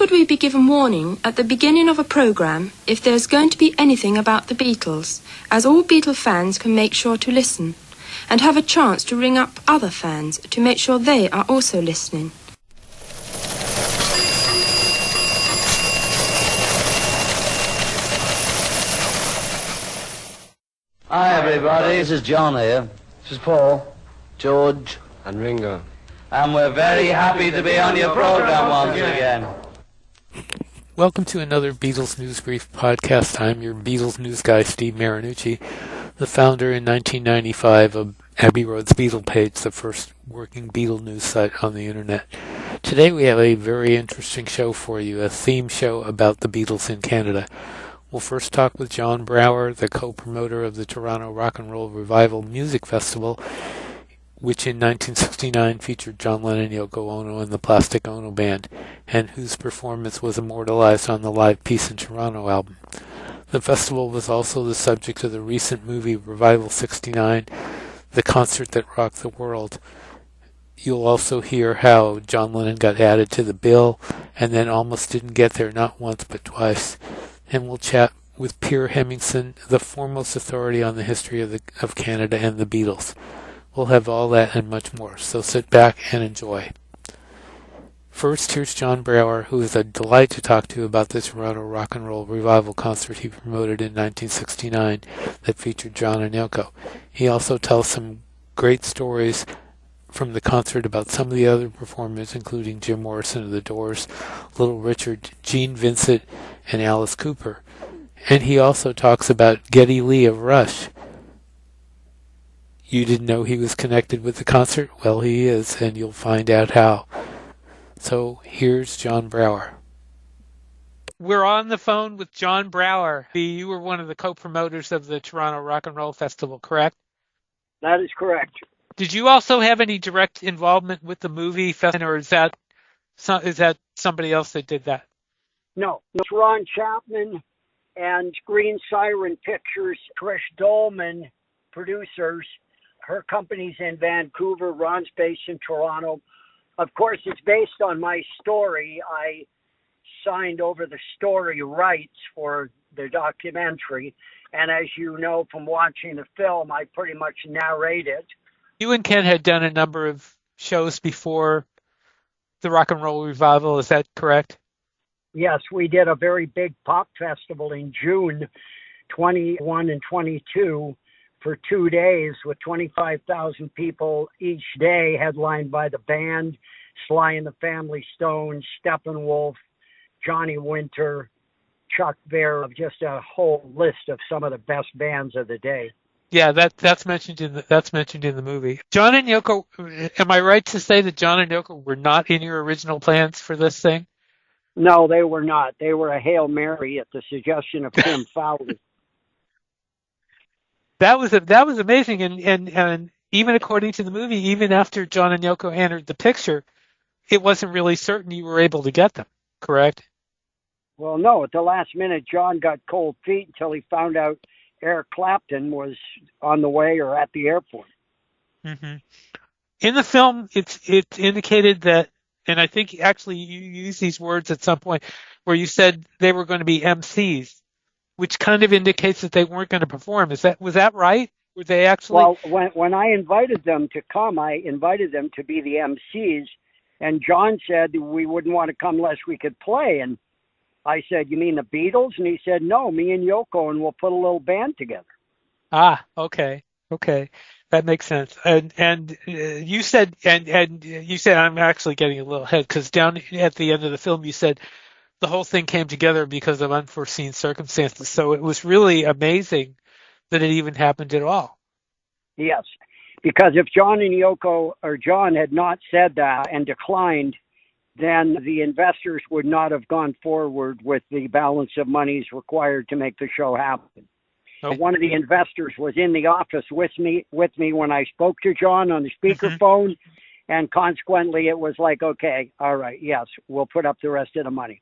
could we be given warning at the beginning of a programme if there's going to be anything about the Beatles, as all Beatle fans can make sure to listen, and have a chance to ring up other fans to make sure they are also listening. Hi everybody, this is John here. This is Paul, George, and Ringo. And we're very happy to be on your program once again. Welcome to another Beatles News Brief podcast. I'm your Beatles news guy, Steve Marinucci, the founder in 1995 of Abbey Road's Beatle page, the first working Beatle news site on the internet. Today we have a very interesting show for you, a theme show about the Beatles in Canada. We'll first talk with John Brower, the co-promoter of the Toronto Rock and Roll Revival Music Festival, which in 1969 featured John Lennon, Yoko Ono, and the Plastic Ono Band, and whose performance was immortalized on the Live Peace in Toronto album. The festival was also the subject of the recent movie Revival 69, the concert that rocked the world. You'll also hear how John Lennon got added to the bill, and then almost didn't get there, not once but twice. And we'll chat with Piers Hemmingsen, the foremost authority on the history of Canada and the Beatles. We'll have all that and much more, so sit back and enjoy. First, here's John Brower, who is a delight to talk to about the Toronto Rock and Roll Revival concert he promoted in 1969 that featured John and Yoko. He also tells some great stories from the concert about some of the other performers, including Jim Morrison of The Doors, Little Richard, Gene Vincent, and Alice Cooper. And he also talks about Geddy Lee of Rush. You didn't know he was connected with the concert? Well, he is, and you'll find out how. So here's John Brower. We're on the phone with John Brower. You were one of the co-promoters of the Toronto Rock and Roll Festival, correct? That is correct. Did you also have any direct involvement with the movie festival, or is that somebody else that did that? No, it's Ron Chapman and Green Siren Pictures, Trish Dolman, producers. Her company's in Vancouver, Ron's based in Toronto. Of course, it's based on my story. I signed over the story rights for the documentary, and as you know from watching the film, I pretty much narrate it. You and Ken had done a number of shows before the Rock and Roll Revival, is that correct? Yes, we did a very big pop festival in June 21 and 22 for 2 days with 25,000 people each day, headlined by the band, Sly and the Family Stone, Steppenwolf, Johnny Winter, Chuck Berry, just a whole list of some of the best bands of the day. Yeah, that's mentioned in the movie. John and Yoko, am I right to say that John and Yoko were not in your original plans for this thing? No, they were not. They were a Hail Mary at the suggestion of Tim Fowler. That was amazing, and even according to the movie, even after John and Yoko entered the picture, it wasn't really certain you were able to get them, correct? Well, no. At the last minute, John got cold feet until he found out Eric Clapton was on the way or at the airport. Mm-hmm. In the film, it's indicated that, and I think actually you used these words at some point where you said they were going to be MCs, which kind of indicates that they weren't going to perform. Was that right? Were they actually? Well, when I invited them to come, I invited them to be the MCs, and John said we wouldn't want to come unless we could play, and I said, you mean the Beatles? And he said, no, me and Yoko, and we'll put a little band together. Ah, okay. That makes sense. And you said, I'm actually getting a little ahead, because down at the end of the film, you said the whole thing came together because of unforeseen circumstances. So it was really amazing that it even happened at all. Yes, because if John and Yoko, or John had not said that and declined, then the investors would not have gone forward with the balance of monies required to make the show happen. Okay. One of the investors was in the office with me when I spoke to John on the speakerphone, and consequently it was like, okay, all right, yes, we'll put up the rest of the money.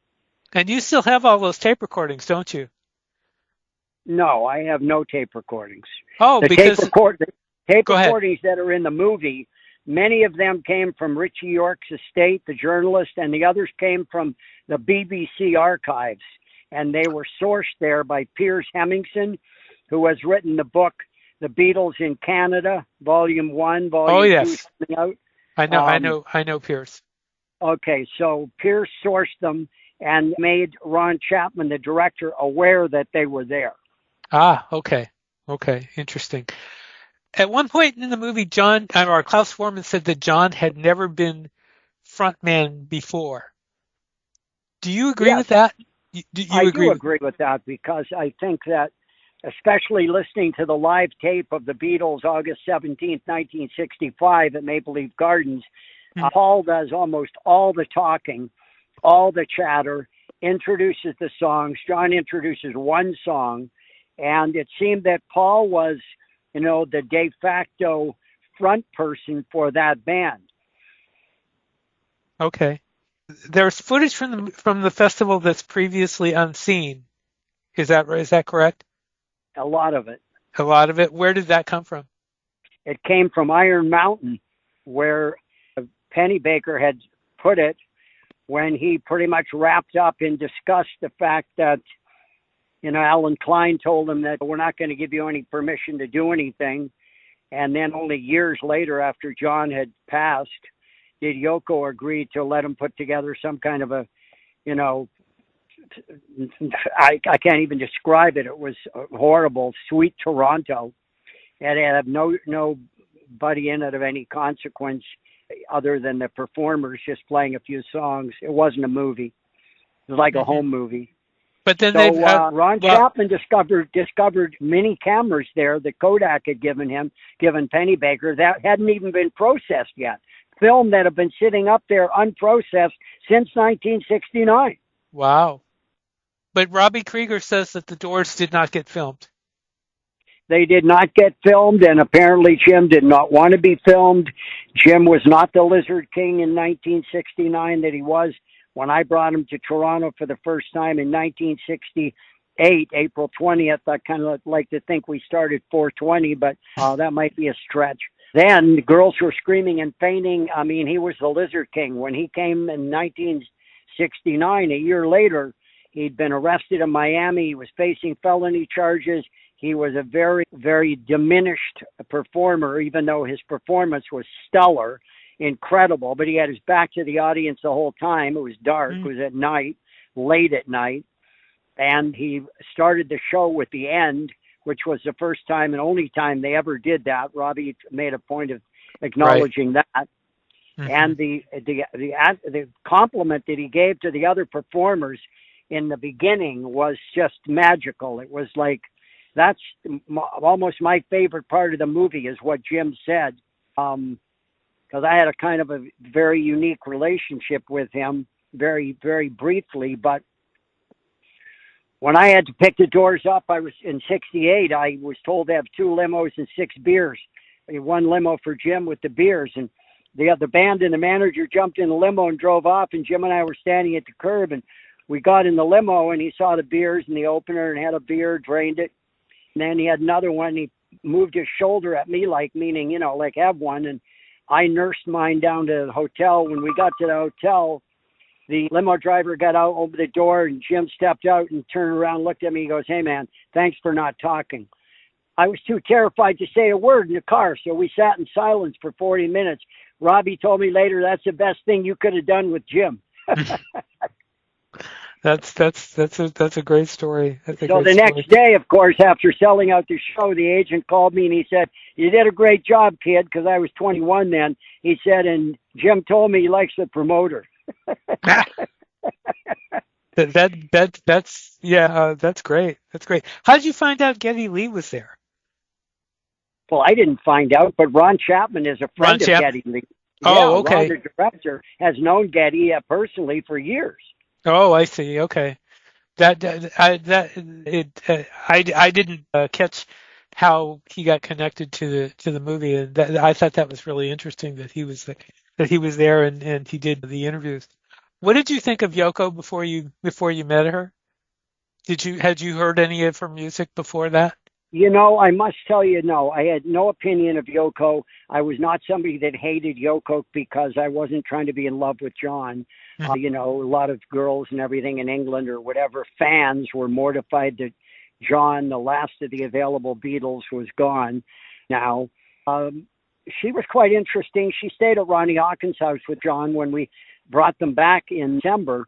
And you still have all those tape recordings, don't you? No, I have no tape recordings. Oh, the tape recordings that are in the movie Many of them came from Richie York's estate, the journalist, and the others came from the BBC archives. And they were sourced there by Piers Hemmingsen, who has written the book, The Beatles in Canada, Volume 1, Volume 2 coming out. I know Piers. Okay, so Piers sourced them and made Ron Chapman, the director, aware that they were there. Ah, okay. Okay, interesting. At one point in the movie, Klaus Foreman said that John had never been frontman before. Do you agree with that? I do agree with that, because I think that, especially listening to the live tape of the Beatles, August 17th, 1965 at Maple Leaf Gardens, Paul does almost all the talking, all the chatter, introduces the songs. John introduces one song, and it seemed that Paul was, the de facto front person for that band. Okay. There's footage from the festival that's previously unseen. Is that correct? A lot of it. A lot of it. Where did that come from? It came from Iron Mountain, where Pennybaker had put it when he pretty much wrapped up and discussed the fact that, Alan Klein told him that we're not going to give you any permission to do anything. And then only years later, after John had passed, did Yoko agree to let him put together some kind of a, I can't even describe it. It was horrible, Sweet Toronto. And it had nobody in it of any consequence other than the performers just playing a few songs. It wasn't a movie. It was like a home movie. But then Ron Chapman discovered mini cameras there that Kodak had given Pennybaker that hadn't even been processed yet. Film that had been sitting up there unprocessed since 1969. Wow. But Robbie Krieger says that the Doors did not get filmed. They did not get filmed, and apparently Jim did not want to be filmed. Jim was not the Lizard King in 1969 that he was when I brought him to Toronto for the first time in 1968, April 20th. I kind of like to think we started 420, but that might be a stretch. Then the girls were screaming and fainting. I mean, he was the Lizard King. When he came in 1969, a year later, he'd been arrested in Miami. He was facing felony charges. He was a very, very diminished performer, even though his performance was stellar, incredible. But he had his back to the audience the whole time. It was dark. It was at night, late at night. And he started the show with the end, which was the first time and only time they ever did that. Robbie made a point of acknowledging that. And the compliment that he gave to the other performers in the beginning was just magical. It was like, that's almost my favorite part of the movie is what Jim said. Because I had a kind of a very unique relationship with him, very, very briefly. But when I had to pick the Doors up, I was in 68. I was told to have 2 limos and 6 beers. One limo for Jim with the beers. And the band and the manager jumped in the limo and drove off. And Jim and I were standing at the curb. And we got in the limo and he saw the beers in the opener and had a beer, drained it. And then he had another one. He moved his shoulder at me, meaning, like have one. And I nursed mine down to the hotel. When we got to the hotel, the limo driver got out, opened the door, and Jim stepped out and turned around, looked at me. He goes, "Hey, man, thanks for not talking." I was too terrified to say a word in the car, so we sat in silence for 40 minutes. Robbie told me later that's the best thing you could have done with Jim. That's a great story. Next day, of course, after selling out the show, the agent called me and he said, "You did a great job, kid," because I was 21 then. He said, "And Jim told me he likes the promoter." That's great. That's great. How did you find out Geddy Lee was there? Well, I didn't find out, but Ron Chapman is a friend of Geddy Lee. Oh, okay. Ron, the director, has known Geddy personally for years. Oh, I see. Okay, I didn't catch how he got connected to the movie, and I thought that was really interesting that he was there and he did the interviews. What did you think of Yoko before you met her? Had you heard any of her music before that? I must tell you, no, I had no opinion of Yoko. I was not somebody that hated Yoko because I wasn't trying to be in love with John. A lot of girls and everything in England or whatever fans were mortified that John, the last of the available Beatles, was gone now. She was quite interesting. She stayed at Ronnie Hawkins' house with John when we brought them back in December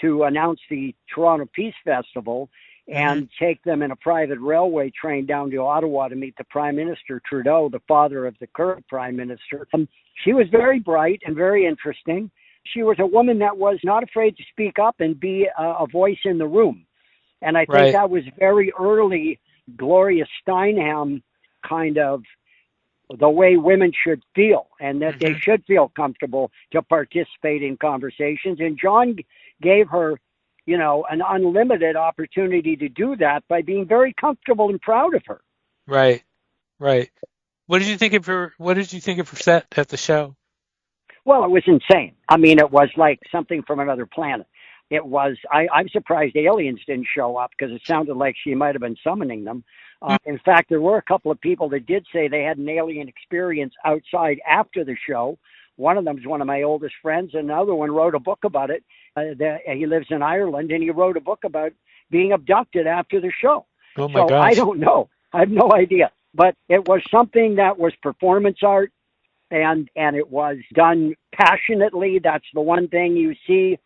to announce the Toronto Peace Festival and take them in a private railway train down to Ottawa to meet the Prime Minister, Trudeau, the father of the current Prime Minister. She was very bright and very interesting. She was a woman that was not afraid to speak up and be a voice in the room. And I think that was very early Gloria Steinem kind of the way women should feel, and that they should feel comfortable to participate in conversations. And John gave her an unlimited opportunity to do that by being very comfortable and proud of her. Right. What did you think of her set at the show? Well, it was insane. I mean, it was like something from another planet. It was, I'm surprised aliens didn't show up because it sounded like she might have been summoning them. In fact, there were a couple of people that did say they had an alien experience outside after the show. One of them is one of my oldest friends, and another one wrote a book about it. He lives in Ireland, and he wrote a book about being abducted after the show. Oh my gosh. I don't know. I have no idea. But it was something that was performance art, and it was done passionately. That's the one thing you see.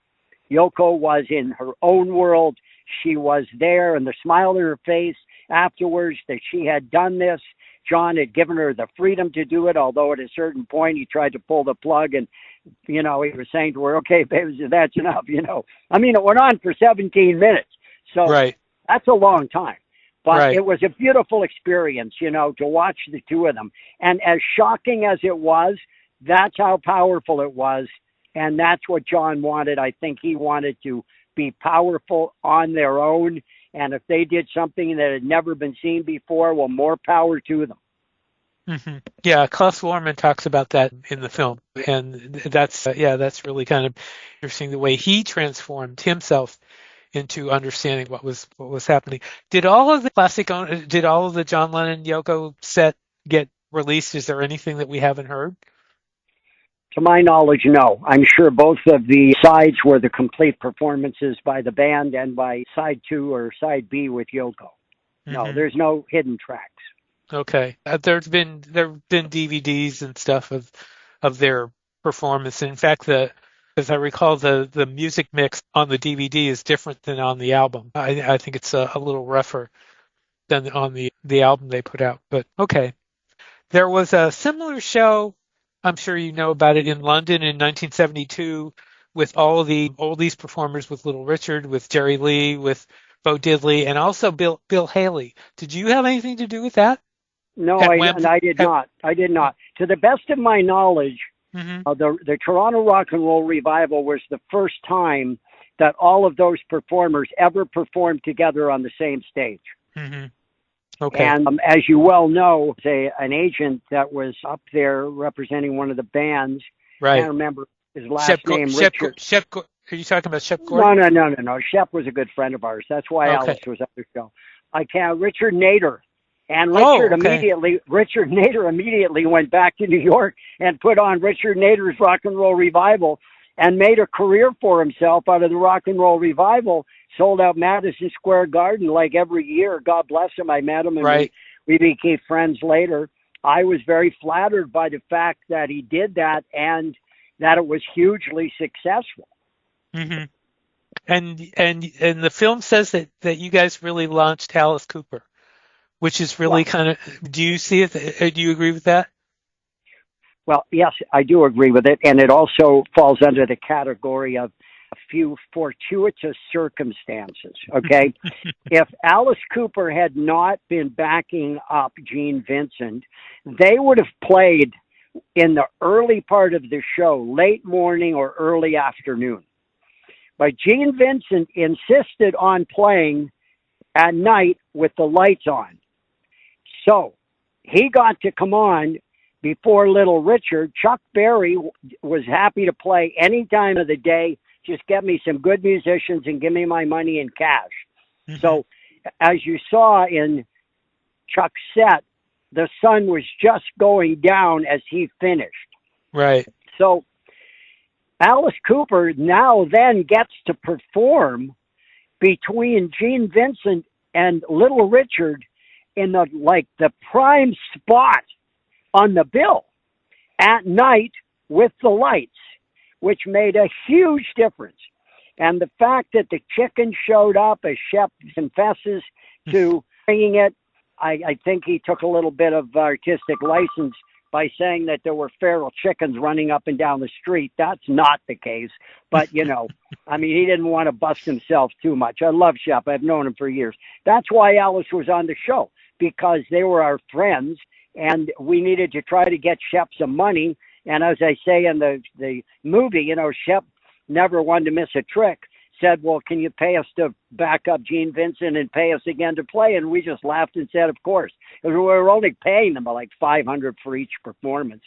Yoko was in her own world. She was there, and the smile on her face afterwards that she had done this. John had given her the freedom to do it, although at a certain point he tried to pull the plug and, he was saying to her, okay, baby, that's enough, I mean, it went on for 17 minutes. So that's a long time. But it was a beautiful experience, to watch the two of them. And as shocking as it was, that's how powerful it was. And that's what John wanted. I think he wanted to be powerful on their own. And if they did something that had never been seen before, well, more power to them. Yeah, Klaus Warman talks about that in the film, and that's really kind of interesting the way he transformed himself into understanding what was happening. Did all of the John Lennon Yoko set get released? Is there anything that we haven't heard? To my knowledge, no. I'm sure both of the sides were the complete performances by the band and by side 2 or side B with Yoko. No, there's no hidden tracks. Okay. There've been DVDs and stuff of their performance. In fact, as I recall, the music mix on the DVD is different than on the album. I think it's a little rougher than on the album they put out. But okay. There was a similar show, I'm sure you know about it, in London in 1972 with all of the oldies performers, with Little Richard, with Jerry Lee, with Bo Diddley, and also Bill Haley. Did you have anything to do with that? No, I did not. I did not. To the best of my knowledge, the Toronto Rock and Roll Revival was the first time that all of those performers ever performed together on the same stage. Okay. And as you well know, an agent that was up there representing one of the bands. Right. I can't remember his last name. Richard. Are you talking about Shep Gordon? No. Shep was a good friend of ours. That's why Alice was at the show. Richard Nader. And Richard Nader immediately went back to New York and put on Richard Nader's Rock and Roll Revival and made a career for himself out of the Rock and Roll Revival. Sold out Madison Square Garden like every year. God bless him. I met him and we became friends later. I was very flattered by the fact that he did that and that it was hugely successful. And the film says that you guys really launched Alice Cooper, which is really kind of, do you see it? Do you agree with that? Well, yes, I do agree with it. And it also falls under the category of a few fortuitous circumstances. Okay. If Alice Cooper had not been backing up Gene Vincent, they would have played in the early part of the show, late morning or early afternoon. But Gene Vincent insisted on playing at night with the lights on. So he got to come on before Little Richard. Chuck Berry was happy to play any time of the day. Just get me some good musicians and give me my money in cash. So as you saw in Chuck's set, the sun was just going down as he finished. Right. So Alice Cooper now then gets to perform between Gene Vincent and Little Richard in the prime spot on the bill at night with the lights, which made a huge difference. And the fact that the chicken showed up, as Shep confesses to bringing it, I think he took a little bit of artistic license by saying that there were feral chickens running up and down the street. That's not the case. But, he didn't want to bust himself too much. I love Shep. I've known him for years. That's why Alice was on the show, because they were our friends, and we needed to try to get Shep some money. And as I say in the movie, Shep never wanted to miss a trick. Said, well, can you pay us to back up Gene Vincent and pay us again to play? And we just laughed and said, of course. We were only paying them like $500 for each performance.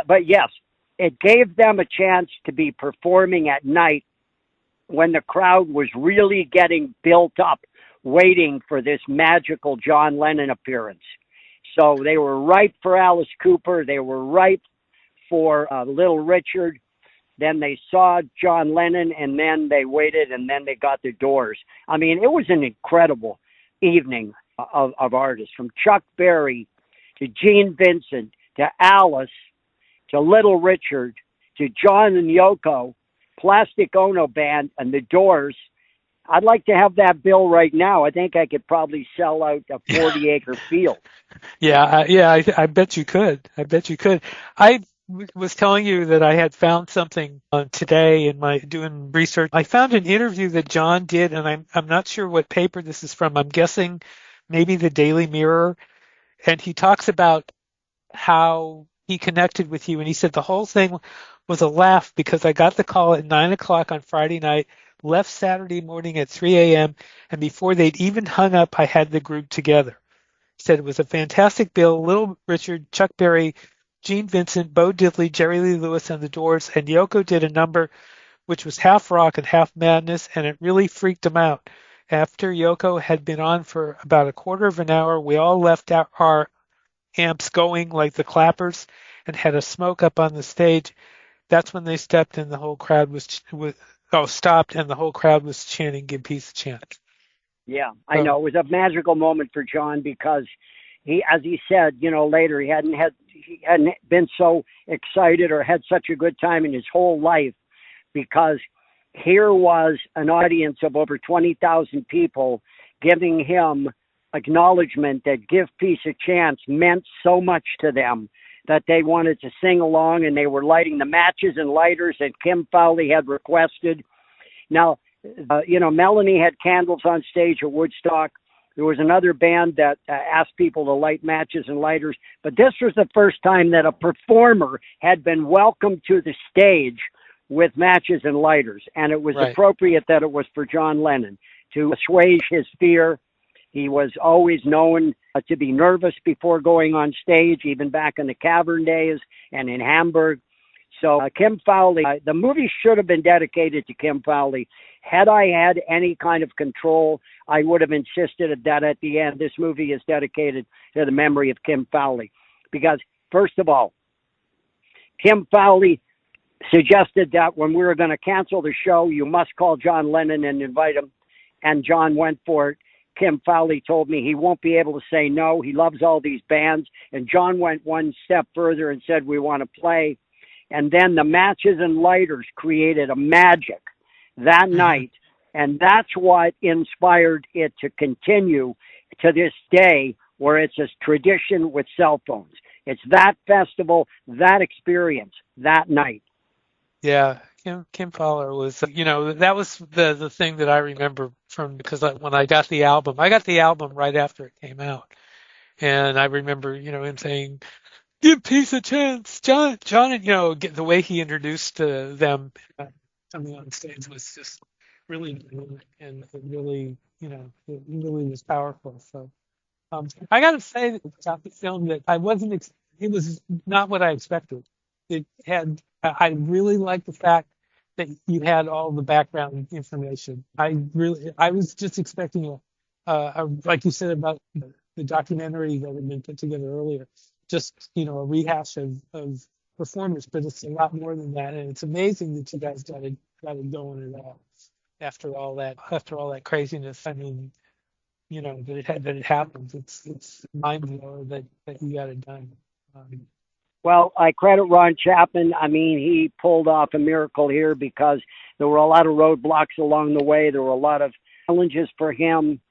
But yes, it gave them a chance to be performing at night when the crowd was really getting built up, waiting for this magical John Lennon appearance. So they were ripe for Alice Cooper. They were ripe for Little Richard. Then they saw John Lennon, and then they waited, and then they got the Doors. I mean, it was an incredible evening of artists, from Chuck Berry to Gene Vincent to Alice to Little Richard to John and Yoko, Plastic Ono Band, and the Doors. I'd like to have that bill right now. I think I could probably sell out a 40-acre field. I bet you could. I was telling you that I had found something today in my doing research. I found an interview that John did, and I'm not sure what paper this is from. I'm guessing maybe the Daily Mirror. And he talks about how he connected with you, and he said the whole thing was a laugh because I got the call at 9:00 on Friday night, left Saturday morning at 3 a.m., and before they'd even hung up, I had the group together. He said it was a fantastic bill. Little Richard, Chuck Berry, Gene Vincent, Bo Diddley, Jerry Lee Lewis, and the Doors, and Yoko did a number which was half rock and half madness, and it really freaked him out. After Yoko had been on for about a quarter of an hour, we all left our amps going like the clappers and had a smoke up on the stage. That's when they stepped and the whole crowd stopped, and the whole crowd was chanting, "Give peace a chance." Yeah, I know. It was a magical moment for John because he, as he said, later, he hadn't been so excited or had such a good time in his whole life, because here was an audience of over 20,000 people giving him acknowledgement that Give Peace a Chance meant so much to them that they wanted to sing along, and they were lighting the matches and lighters that Kim Fowley had requested. Now, Melanie had candles on stage at Woodstock. There was another band that asked people to light matches and lighters, but this was the first time that a performer had been welcomed to the stage with matches and lighters, and it was appropriate that it was for John Lennon to assuage his fear. He was always known to be nervous before going on stage, even back in the Cavern days and in Hamburg. So Kim Fowley, the movie should have been dedicated to Kim Fowley. Had I had any kind of control, I would have insisted that at the end, this movie is dedicated to the memory of Kim Fowley. Because, first of all, Kim Fowley suggested that when we were going to cancel the show, you must call John Lennon and invite him. And John went for it. Kim Fowley told me he won't be able to say no. He loves all these bands. And John went one step further and said, we want to play. And then the matches and lighters created a magic that night. And that's what inspired it to continue to this day, where it's a tradition with cell phones. It's that festival, that experience, that night. Yeah, Kim Fowler was, that was the thing that I remember from, because when I got the album right after it came out. And I remember, him saying, "Give peace a chance, John," and, the way he introduced them coming on stage was just really good, and it really, it really was powerful. So, I got to say about the film that it was not what I expected. I really liked the fact that you had all the background information. I was just expecting like you said about the documentary that had been put together earlier, just a rehash of performance, but it's a lot more than that, and it's amazing that you guys got it going at all after all that craziness. I mean, that it happens. It's mind blowing that you got it done. Well, I credit Ron Chapman. I mean, he pulled off a miracle here because there were a lot of roadblocks along the way. There were a lot of challenges for him,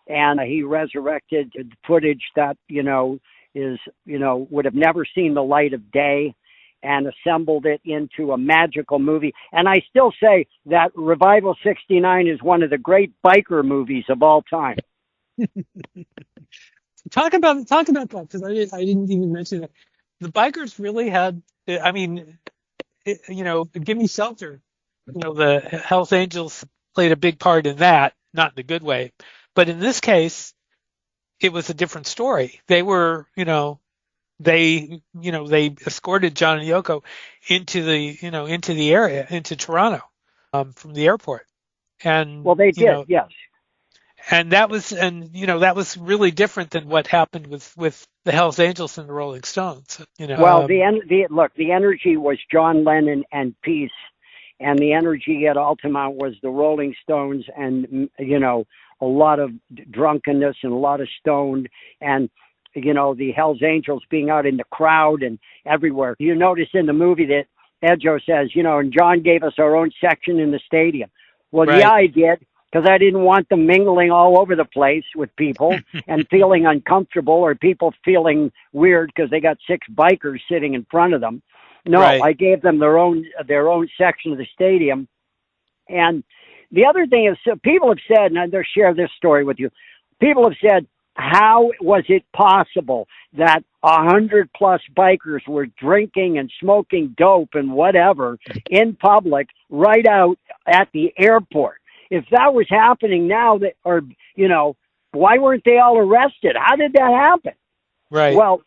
and he resurrected footage that, would have never seen the light of day, and assembled it into a magical movie. And I still say that Revival 69 is one of the great biker movies of all time. Talk about that, because I didn't even mention it. The bikers really had, I mean, Gimme Shelter, the Hells Angels played a big part in that, not in a good way. But in this case, it was a different story. They were, they escorted John and Yoko into the area, into Toronto, from the airport. And well, they did, yes. And that was really different than what happened with the Hells Angels and the Rolling Stones. Well, the energy was John Lennon and Peace, and the energy at Altamont was the Rolling Stones, and a lot of drunkenness and a lot of stoned, and the Hells Angels being out in the crowd and everywhere. You notice in the movie that Edjo says, and John gave us our own section in the stadium. Well, right. Yeah, I did. Because I didn't want them mingling all over the place with people and feeling uncomfortable, or people feeling weird because they got 6 bikers sitting in front of them. No, right. I gave them their own section of the stadium. And the other thing is, people have said, and I'll share this story with you. People have said, how was it possible that 100+ bikers were drinking and smoking dope and whatever in public right out at the airport? If that was happening now, why weren't they all arrested? How did that happen? Right. Well,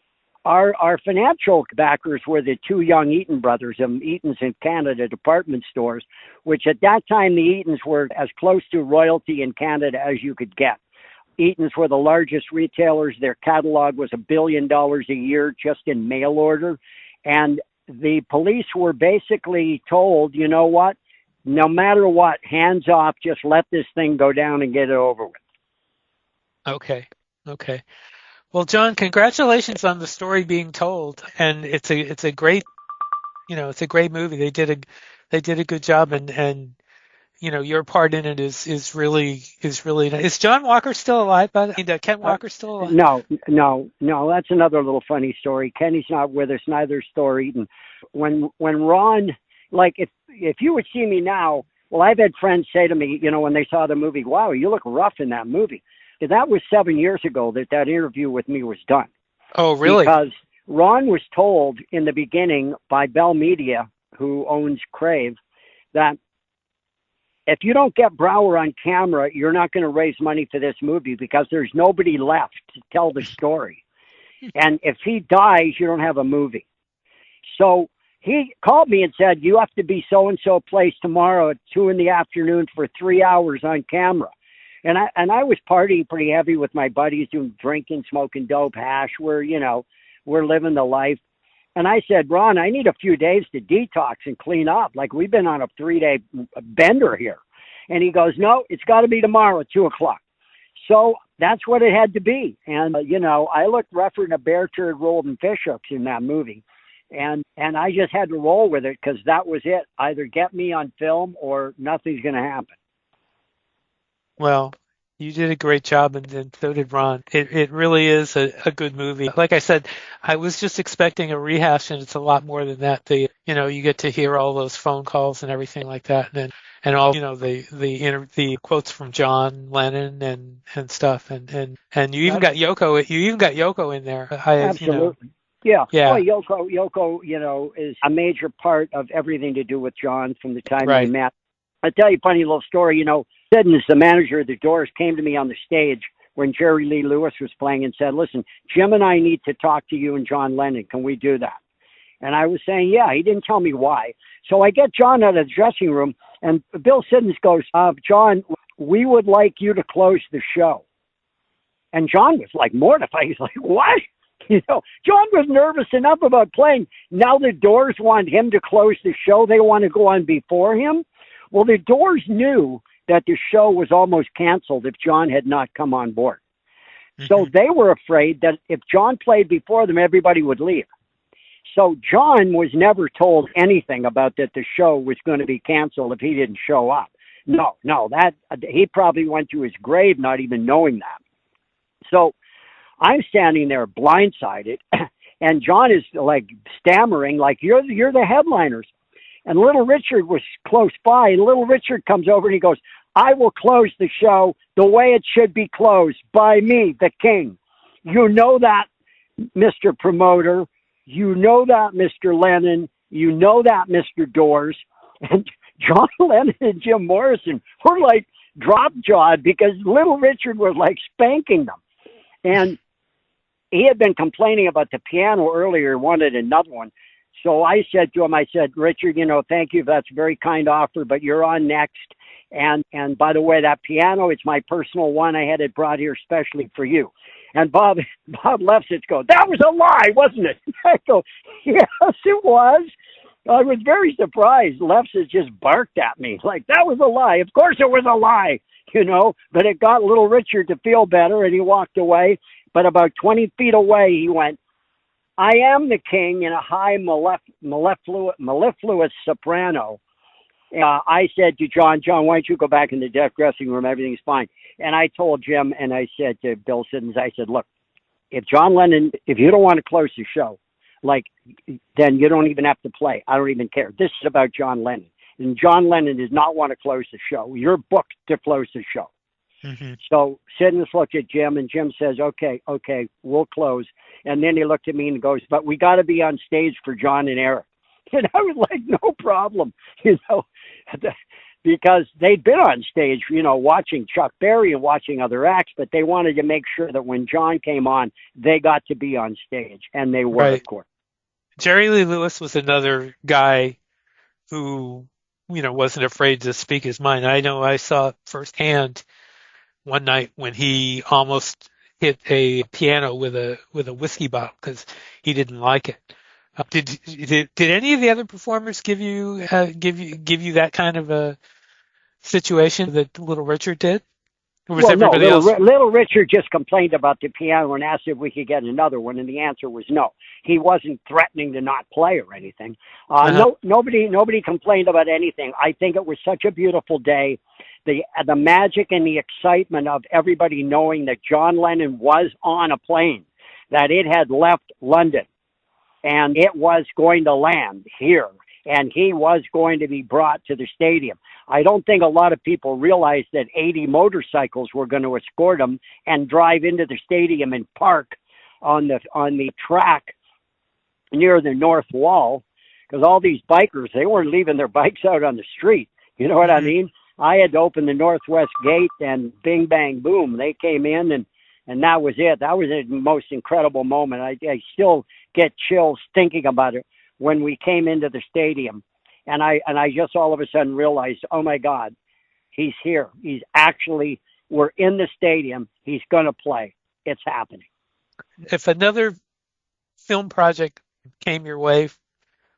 our financial backers were the 2 young Eaton brothers, Eaton's in Canada department stores, which at that time the Eatons were as close to royalty in Canada as you could get. Eaton's were the largest retailers. Their catalog was $1 billion a year just in mail order. And the police were basically told, you know what? No matter what, hands off, just let this thing go down and get it over with. Okay. Well, John, congratulations on the story being told, and it's a great, it's a great movie. They did a good job, and your part in it is really nice. Is John Walker still alive? Ken Walker still alive? No. That's another little funny story. Kenny's not with us. Neither is Thor Eaton. When Ron. Like, if you would see me now, well, I've had friends say to me, when they saw the movie, wow, you look rough in that movie. That was 7 years ago that interview with me was done. Oh, really? Because Ron was told in the beginning by Bell Media, who owns Crave, that if you don't get Brower on camera, you're not going to raise money for this movie because there's nobody left to tell the story. And if he dies, you don't have a movie. So he called me and said, you have to be so-and-so place tomorrow at 2 p.m. for 3 hours on camera. And I was partying pretty heavy with my buddies, doing drinking, smoking dope, hash. We're living the life. And I said, Ron, I need a few days to detox and clean up. Like, we've been on a 3-day bender here. And he goes, no, it's got to be tomorrow at 2:00. So that's what it had to be. And, I looked rougher than a bear turd rolled in fish hooks in that movie. And I just had to roll with it because that was it. Either get me on film or nothing's going to happen. Well, you did a great job, and so did Ron. It really is a good movie. Like I said, I was just expecting a rehash, and it's a lot more than that. You get to hear all those phone calls and everything like that, and all the quotes from John Lennon and stuff, and you even got Yoko. You even got Yoko in there. Absolutely. Yeah. Yeah. Well, Yoko, is a major part of everything to do with John from the time right. we met. I'll tell you a funny little story. Siddons, the manager of the Doors, came to me on the stage when Jerry Lee Lewis was playing and said, listen, Jim and I need to talk to you and John Lennon. Can we do that? And I was saying, yeah. He didn't tell me why. So I get John out of the dressing room, and Bill Siddons goes, John, we would like you to close the show. And John was like mortified. He's like, what? John was nervous enough about playing. Now the Doors want him to close the show. They want to go on before him. Well, the Doors knew that the show was almost canceled if John had not come on board. So they were afraid that if John played before them, everybody would leave. So John was never told anything about that the show was going to be canceled if he didn't show up. No, that he probably went to his grave not even knowing that. So I'm standing there blindsided, and John is like stammering, like, you're the headliners. And Little Richard was close by, and Little Richard comes over and he goes, I will close the show the way it should be closed, by me, the king. You know that, Mr. Promoter. You know that, Mr. Lennon. You know that, Mr. Doors. And John Lennon and Jim Morrison were like drop-jawed because Little Richard was like spanking them. And he had been complaining about the piano earlier, wanted another one. So I said to him, Richard, thank you. That's a very kind offer, but you're on next. And by the way, that piano, it's my personal one. I had it brought here specially for you. And Bob Lefsetz goes, that was a lie, wasn't it? I go, yes, it was. I was very surprised. Lefsetz just barked at me like, that was a lie. Of course it was a lie, but it got Little Richard to feel better, and he walked away. But about 20 feet away, he went, I am the king, in a high mellifluous soprano. I said to John, why don't you go back in the deaf dressing room? Everything's fine. And I told Jim, and I said to Bill Siddons, I said, look, if John Lennon, if you don't want to close the show, then you don't even have to play. I don't even care. This is about John Lennon. And John Lennon does not want to close the show. You're booked to close the show. Mm-hmm. So Siddons looked at Jim, and Jim says, okay, we'll close. And then he looked at me and goes, but we got to be on stage for John and Eric. And I was like, no problem, because they'd been on stage, watching Chuck Berry and watching other acts, but they wanted to make sure that when John came on, they got to be on stage, and they were, of course. Jerry Lee Lewis was another guy who, wasn't afraid to speak his mind. I know I saw firsthand one night when he almost hit a piano with a whiskey bottle because he didn't like it. Did any of the other performers give you that kind of a situation that Little Richard did? Or was everybody else? Little Richard just complained about the piano and asked if we could get another one, and the answer was no. He wasn't threatening to not play or anything. Nobody complained about anything. I think it was such a beautiful day. The magic and the excitement of everybody knowing that John Lennon was on a plane, that it had left London, and it was going to land here, and he was going to be brought to the stadium. I don't think a lot of people realized that 80 motorcycles were going to escort him and drive into the stadium and park on the track near the north wall, because all these bikers, they weren't leaving their bikes out on the street. You know what I mean? I had to open the northwest gate, and bing, bang, boom, they came in, and that was it. That was the most incredible moment. I still get chills thinking about it when we came into the stadium. And I just all of a sudden realized, oh my God, he's here. We're in the stadium. He's going to play. It's happening. If another film project came your way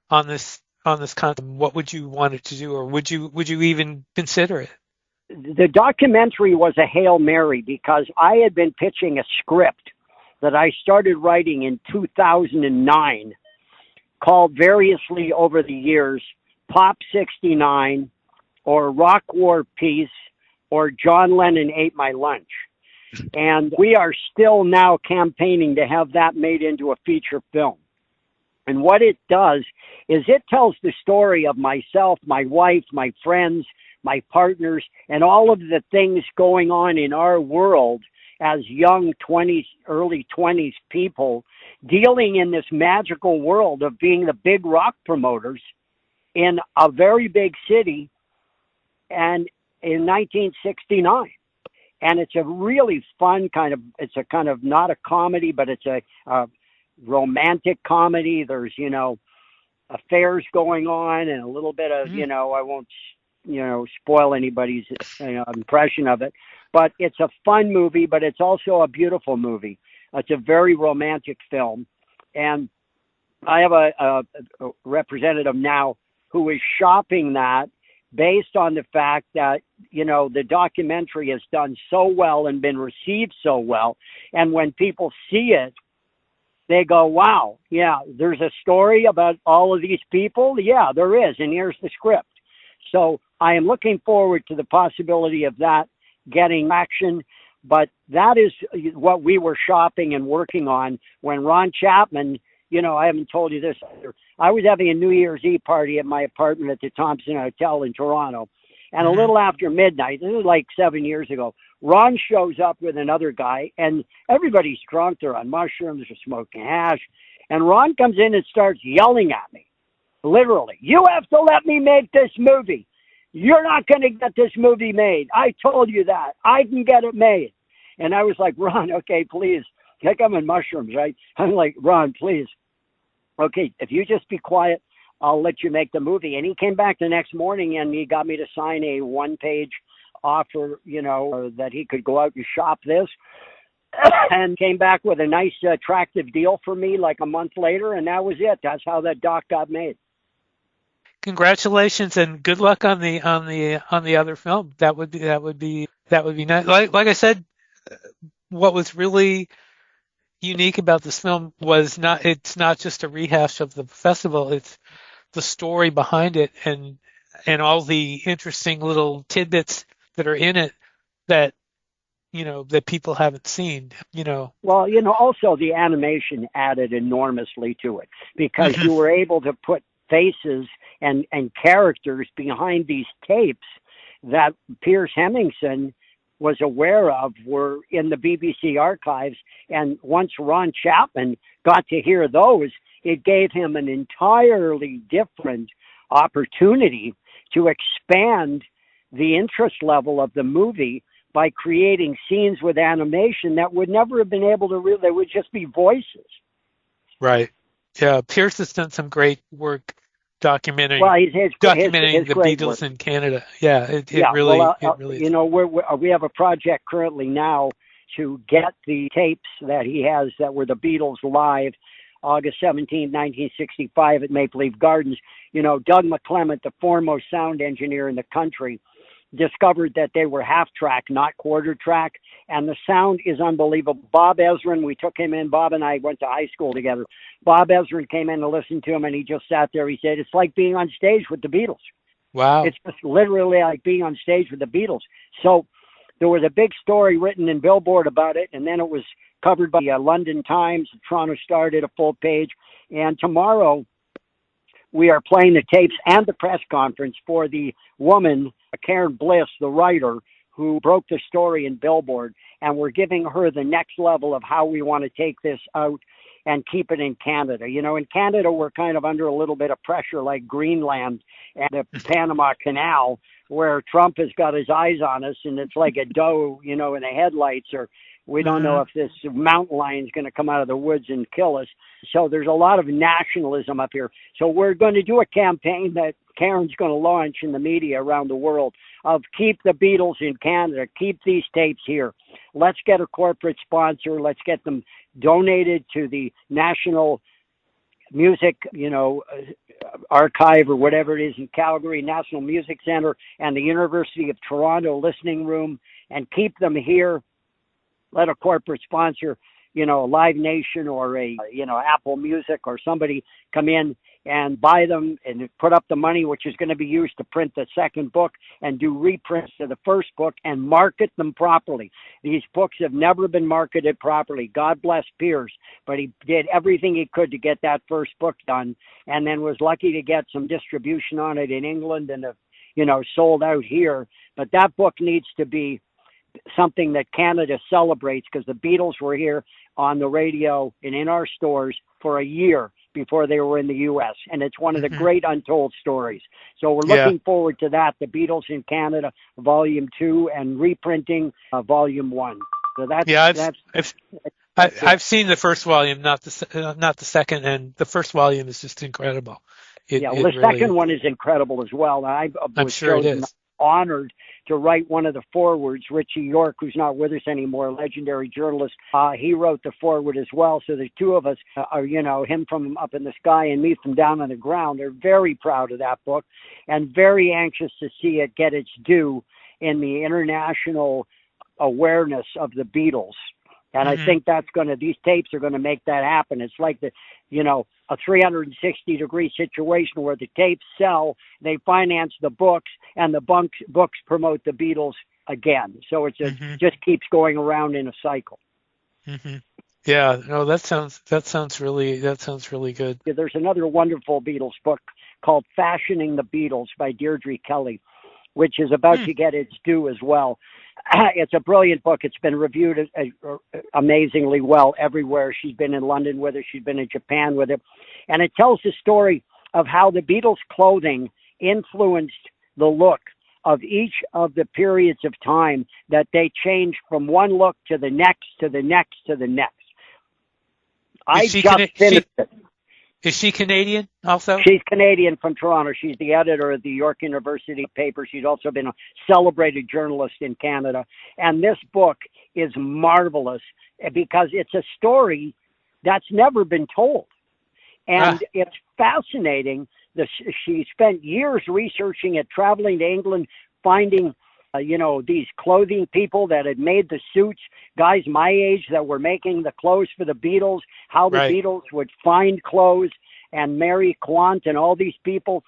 on this content, what would you want it to do, or would you even consider it? The documentary was a Hail Mary because I had been pitching a script that I started writing in 2009 called variously over the years Pop 69 or Rock War Peace or John Lennon Ate My Lunch. And we are still now campaigning to have that made into a feature film. And what it does is it tells the story of myself, my wife, my friends, my partners, and all of the things going on in our world as young 20s, early 20s people dealing in this magical world of being the big rock promoters in a very big city and in 1969. And it's a really fun it's a kind of not a comedy, but it's a romantic comedy. There's, affairs going on and a little bit of, I won't spoil anybody's impression of it. But it's a fun movie, but it's also a beautiful movie. It's a very romantic film. And I have a representative now who is shopping that based on the fact that, the documentary has done so well and been received so well. And when people see it, they go, wow, yeah, there's a story about all of these people. Yeah, there is. And here's the script. So I am looking forward to the possibility of that getting action. But that is what we were shopping and working on when Ron Chapman, I haven't told you this. I was having a New Year's Eve party at my apartment at the Thompson Hotel in Toronto. And a little after midnight, this was like 7 years ago, Ron shows up with another guy, and everybody's drunk. They're on mushrooms, they're smoking hash. And Ron comes in and starts yelling at me, literally, "You have to let me make this movie. You're not going to get this movie made. I told you that. I can get it made." And I was like, "Ron, okay, please." Like, I'm on mushrooms, right? I'm like, "Ron, please. Okay, if you just be quiet, I'll let you make the movie." And he came back the next morning and he got me to sign a one-page offer, that he could go out and shop this, and came back with a nice, attractive deal for me like a month later. And that was it. That's how that doc got made. Congratulations and good luck on the other film. That would be nice. Like I said, what was really unique about this film was it's not just a rehash of the festival, it's the story behind it and all the interesting little tidbits that are in it that that people haven't seen. Well, also the animation added enormously to it because you were able to put faces and characters behind these tapes that Piers Hemmingsen was aware of were in the BBC archives. And once Ron Chapman got to hear those, it gave him an entirely different opportunity to expand the interest level of the movie by creating scenes with animation that would never have been able to they would just be voices. Right. Yeah. Piers has done some great work documenting his the Beatles work in Canada. Yeah, it really is. We have a project currently now to get the tapes that he has that were the Beatles live, August 17, 1965 at Maple Leaf Gardens. Doug McClement, the foremost sound engineer in the country, discovered that they were half track, not quarter track, and the sound is unbelievable. Bob Ezrin, we took him in. Bob and I went to high school together. Bob Ezrin came in to listen to him, and he just sat there. He said, "It's like being on stage with the Beatles." Wow. It's just literally like being on stage with the Beatles. So there was a big story written in Billboard about it, and then it was covered by the London Times. The Toronto Star did a full page. And tomorrow we are playing the tapes and the press conference for the woman, Karen Bliss, the writer, who broke the story in Billboard. And we're giving her the next level of how we want to take this out and keep it in Canada. In Canada, we're kind of under a little bit of pressure like Greenland and the Panama Canal, where Trump has got his eyes on us, and it's like a doe, in the headlights, or we don't know if this mountain lion is going to come out of the woods and kill us. So there's a lot of nationalism up here. So we're going to do a campaign that Karen's going to launch in the media around the world of keep the Beatles in Canada, keep these tapes here. Let's get a corporate sponsor. Let's get them donated to the National Music, Archive or whatever it is in Calgary, National Music Center, and the University of Toronto Listening Room, and keep them here. Let a corporate sponsor, Live Nation or Apple Music or somebody come in and buy them and put up the money, which is going to be used to print the second book and do reprints of the first book and market them properly. These books have never been marketed properly. God bless Piers, but he did everything he could to get that first book done, and then was lucky to get some distribution on it in England and, sold out here. But that book needs to be something that Canada celebrates, because the Beatles were here on the radio and in our stores for a year before they were in the U.S. And it's one of the great untold stories. So we're looking forward to that, the Beatles in Canada, Volume 2, and reprinting Volume 1. So I've seen the first volume, not the second, and the first volume is just incredible. The second one is incredible as well. I I'm was sure it chosen, is. honored to write one of the forewords. Richie York, who's not with us anymore, legendary journalist, he wrote the foreword as well. So the two of us are, him from up in the sky and me from down on the ground. They're very proud of that book and very anxious to see it get its due in the international awareness of the Beatles. And I think these tapes are going to make that happen. It's like a 360-degree situation where the tapes sell, they finance the books, and the books promote the Beatles again. So it just keeps going around in a cycle. Mm-hmm. Yeah, no, that sounds really good. There's another wonderful Beatles book called Fashioning the Beatles by Deirdre Kelly, which is about to get its due as well. It's a brilliant book. It's been reviewed amazingly well everywhere. She's been in London with it. She's been in Japan with it. And it tells the story of how the Beatles' clothing influenced the look of each of the periods of time that they changed from one look to the next, to the next, to the next. I just finished it. Is she Canadian also? She's Canadian from Toronto. She's the editor of the York University paper. She's also been a celebrated journalist in Canada. And this book is marvelous because it's a story that's never been told. And it's fascinating. She spent years researching it, traveling to England, finding these clothing people that had made the suits, guys my age that were making the clothes for the Beatles, how the Beatles would find clothes, and Mary Quant and all these people,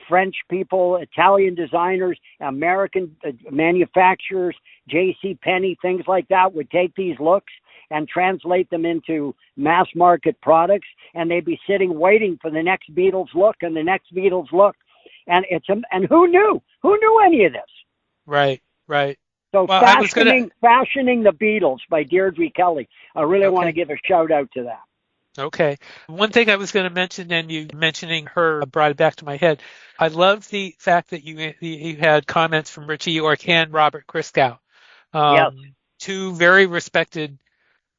French people, Italian designers, American manufacturers, J.C. Penney, things like that would take these looks and translate them into mass market products, and they'd be sitting waiting for the next Beatles look and the next Beatles look. And who knew? Who knew any of this? Right. So Fashioning the Beatles by Deirdre Kelly. I really want to give a shout out to that. Okay. One thing I was going to mention, and you mentioning her brought it back to my head. I love the fact that you had comments from Richie York and Robert Christgau, Yes. two very respected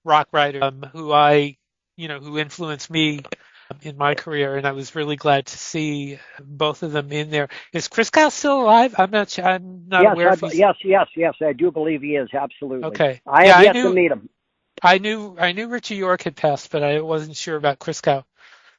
rock writers who influenced me in my career, and I was really glad to see both of them in there. Is Christgau still alive? I'm not sure. I'm not aware if he's... Yes. I do believe he is. Absolutely. Okay. I have yet to meet him. I knew Richie York had passed, but I wasn't sure about Christgau.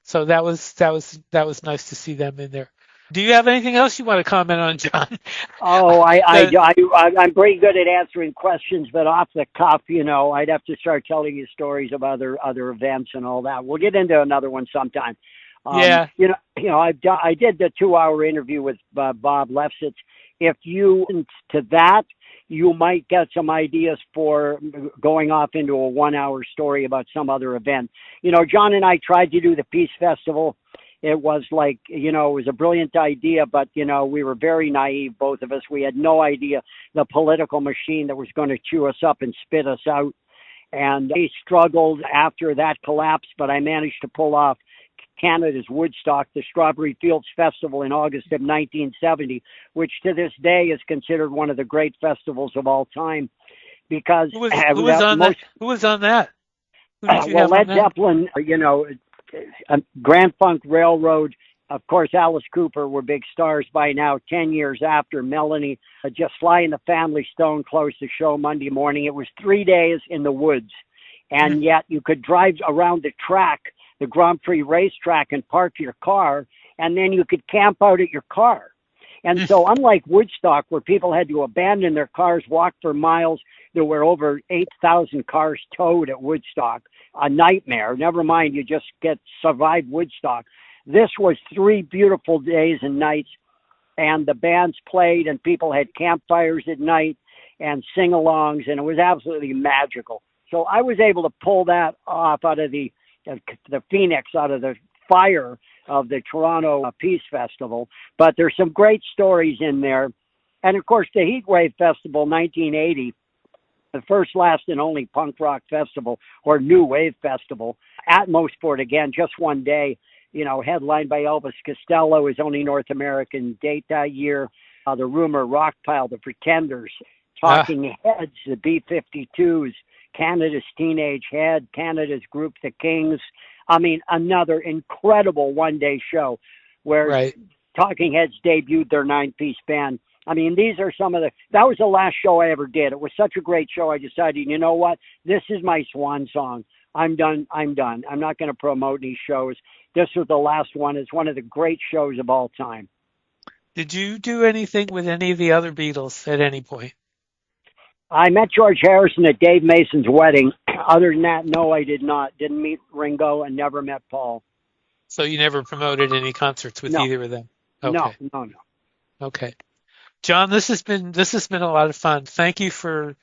So that was nice to see them in there. Do you have anything else you want to comment on, John? Oh, I'm pretty good at answering questions, but off the cuff, I'd have to start telling you stories of other events and all that. We'll get into another one sometime. Yeah. I did the 2-hour interview with Bob Lefsetz. If you to that, you might get some ideas for going off into a 1-hour story about some other event. John and I tried to do the Peace Festival. It was like, it was a brilliant idea, but, we were very naive, both of us. We had no idea the political machine that was going to chew us up and spit us out. And we struggled after that collapsed, but I managed to pull off Canada's Woodstock, the Strawberry Fields Festival in August of 1970, which to this day is considered one of the great festivals of all time. Because who was on that? Who did you have Led on that? Zeppelin, Grand Funk Railroad, of course, Alice Cooper were big stars by now. 10 years after, Melanie, just Sly and the Family Stone closed the show Monday morning. It was 3 days in the woods, and yet you could drive around the track, the Grand Prix racetrack, and park your car, and then you could camp out at your car. And so unlike Woodstock, where people had to abandon their cars, walk for miles, there were over 8,000 cars towed at Woodstock. A nightmare. Never mind, you just survived Woodstock. This was 3 beautiful days and nights, and the bands played, and people had campfires at night and sing-alongs, and it was absolutely magical. So I was able to pull that off out of the phoenix, out of the fire of the Toronto Peace Festival. But there's some great stories in there. And, of course, the Heatwave Festival, 1980, the first, last, and only punk rock festival, or new wave festival, at Mosport again, just one day, headlined by Elvis Costello, his only North American date that year. The Rumor Rockpile, the Pretenders, Talking Heads, the B-52s, Canada's Teenage Head, Canada's group The Kings, I mean, another incredible one-day show where Right. Talking Heads debuted their 9-piece band. I mean, these are some of that was the last show I ever did. It was such a great show. I decided, you know what? This is my swan song. I'm done. I'm not going to promote these shows. This was the last one. It's one of the great shows of all time. Did you do anything with any of the other Beatles at any point? I met George Harrison at Dave Mason's wedding. Other than that, no, I did not. Didn't meet Ringo and never met Paul. So you never promoted any concerts with either of them? Okay. No. Okay. John, this has been a lot of fun. Thank you for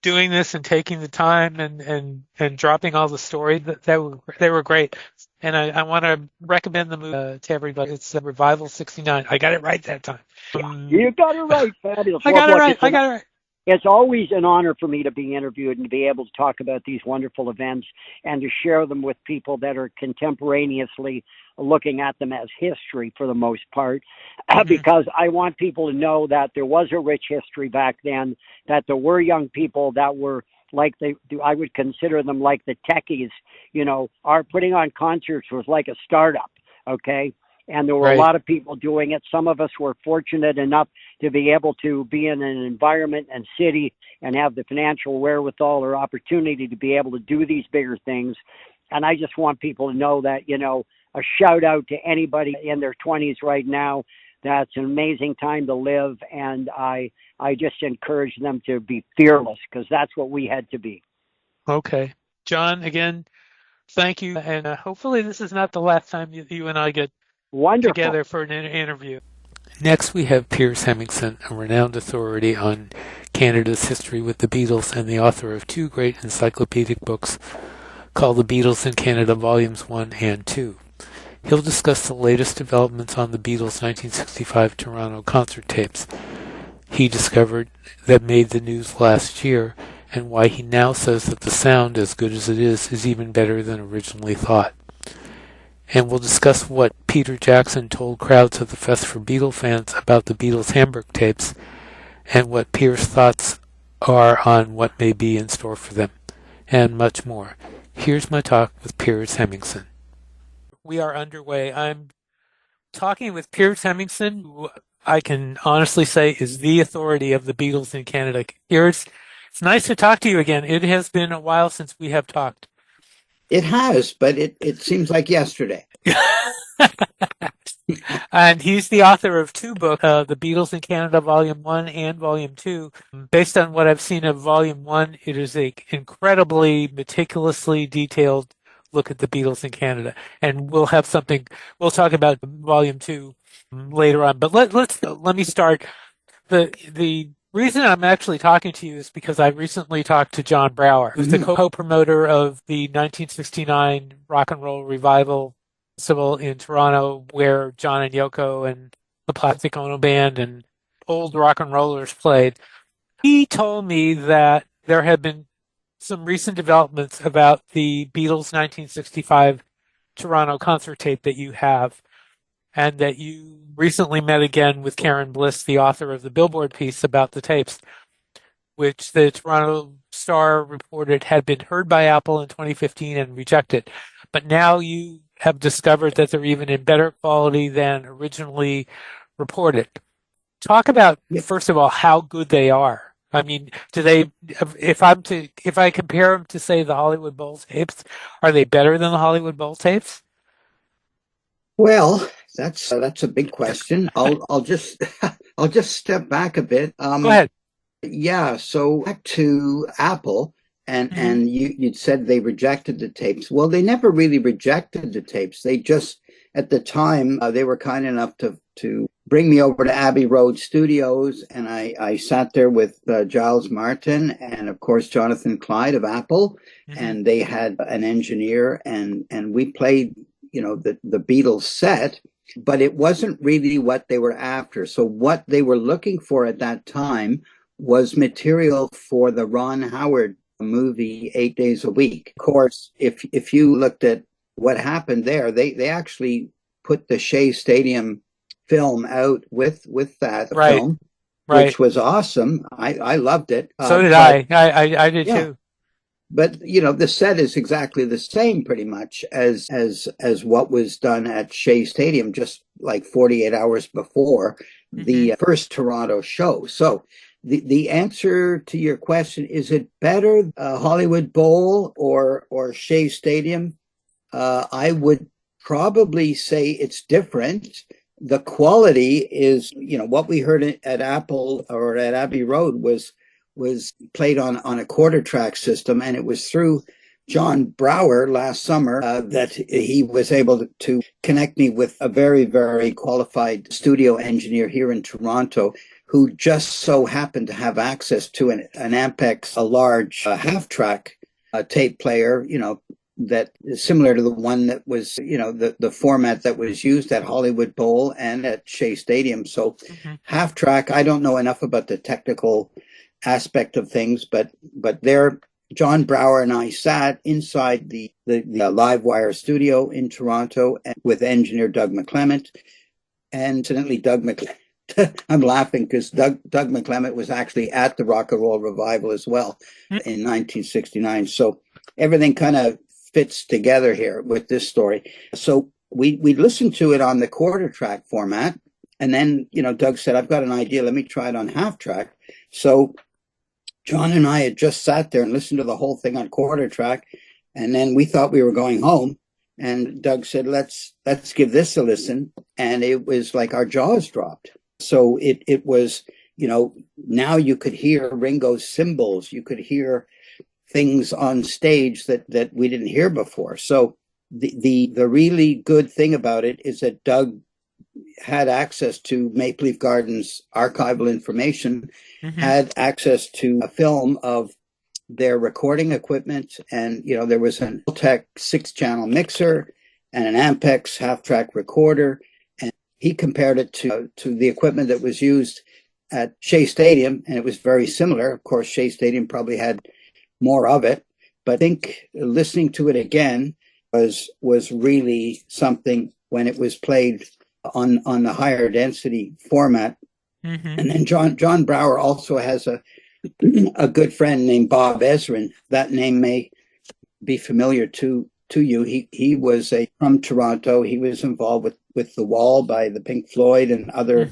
doing this and taking the time and dropping all the story. They were great. And I want to recommend the movie to everybody. It's Revival 69. I got it right that time. You got it right, fabulous. I got it right. It's always an honor for me to be interviewed and to be able to talk about these wonderful events and to share them with people that are contemporaneously looking at them as history for the most part, because I want people to know that there was a rich history back then, that there were young people that were like I would consider them like the techies, our putting on concerts was like a startup. Okay. And there were a lot of people doing it. Some of us were fortunate enough to be able to be in an environment and city and have the financial wherewithal or opportunity to be able to do these bigger things. And I just want people to know that, a shout out to anybody in their 20s right now. That's an amazing time to live. And I just encourage them to be fearless, because that's what we had to be. Okay. John, again, thank you. And hopefully this is not the last time you and I get together for an interview. Next, we have Piers Hemmingsen, a renowned authority on Canada's history with the Beatles and the author of 2 great encyclopedic books called The Beatles in Canada Volumes 1 and 2. He'll discuss the latest developments on the Beatles' 1965 Toronto concert tapes he discovered that made the news last year, and why he now says that the sound, as good as it is even better than originally thought. And we'll discuss what Peter Jackson told crowds at the Fest for Beatle fans about the Beatles' Hamburg tapes, and what Piers' thoughts are on what may be in store for them, and much more. Here's my talk with Piers Hemmingsen. We are underway. I'm talking with Piers Hemmingsen, who I can honestly say is the authority of the Beatles in Canada. Piers, it's nice to talk to you again. It has been a while since we have talked. It has, but it seems like yesterday. And he's the author of 2 books, The Beatles in Canada, Volume 1 and Volume 2. Based on what I've seen of Volume 1, it is an incredibly meticulously detailed look at the Beatles in Canada. And we'll talk about Volume 2 later on. But let me start. The reason I'm actually talking to you is because I recently talked to John Brower, who's the co-promoter of the 1969 Rock and Roll Revival Festival in Toronto, where John and Yoko and the Plastic Ono Band and old rock and rollers played. He told me that there had been some recent developments about the Beatles' 1965 Toronto concert tape that you have, and that you recently met again with Karen Bliss, the author of the Billboard piece about the tapes, which the Toronto Star reported had been heard by Apple in 2015 and rejected. But now you have discovered that they're even in better quality than originally reported. Talk about, first of all, how good they are. I mean, if I compare them to, say, the Hollywood Bowl tapes, are they better than the Hollywood Bowl tapes? Well, that's a big question. I'll just step back a bit. Go ahead. Yeah. So back to Apple, and you'd said they rejected the tapes. Well, they never really rejected the tapes. They just, at the time, they were kind enough to bring me over to Abbey Road Studios, and I sat there with Giles Martin and, of course, Jonathan Clyde of Apple, and they had an engineer, and we played, the Beatles set, but it wasn't really what they were after. So what they were looking for at that time was material for the Ron Howard movie 8 Days a Week. Of course, if you looked at what happened there, they actually put the Shea Stadium film out with that film, which was awesome. I loved it. So did I. I did too. but the set is exactly the same pretty much as what was done at Shea Stadium just like 48 hours before the first Toronto show. So the answer to your question, is it better Hollywood Bowl or Shea Stadium? I would probably say it's different. The quality is, what we heard at Apple or at Abbey Road was played on a quarter track system, and it was through John Brower last summer that he was able to connect me with a very, very qualified studio engineer here in Toronto, who just so happened to have access to an Ampex, a large half track tape player, that is similar to the one that was, the format that was used at Hollywood Bowl and at Shea Stadium. So half track, I don't know enough about the technical aspect of things, but there, John Brower and I sat inside the Livewire studio in Toronto with engineer Doug McClement. And incidentally, Doug McClement, I'm laughing because Doug McClement was actually at the Rock and Roll Revival as well in 1969. So everything kind of fits together here with this story. So we listened to it on the quarter track format. And then, Doug said, I've got an idea. Let me try it on half track. So John and I had just sat there and listened to the whole thing on quarter track. And then we thought we were going home. And Doug said, let's give this a listen. And it was like our jaws dropped. So it was, now you could hear Ringo's cymbals. You could hear things on stage that we didn't hear before. So the really good thing about it is that Doug had access to Maple Leaf Gardens archival information, had access to a film of their recording equipment. And, there was an Tech 6-channel mixer and an Ampex half-track recorder. And he compared it to the equipment that was used at Shea Stadium, and it was very similar. Of course, Shea Stadium probably had more of it, but I think listening to it again was really something when it was played on the higher density format. And then John Brower also has a good friend named Bob Ezrin. That name may be familiar to you. He was from Toronto. He was involved with The Wall by the Pink Floyd and other,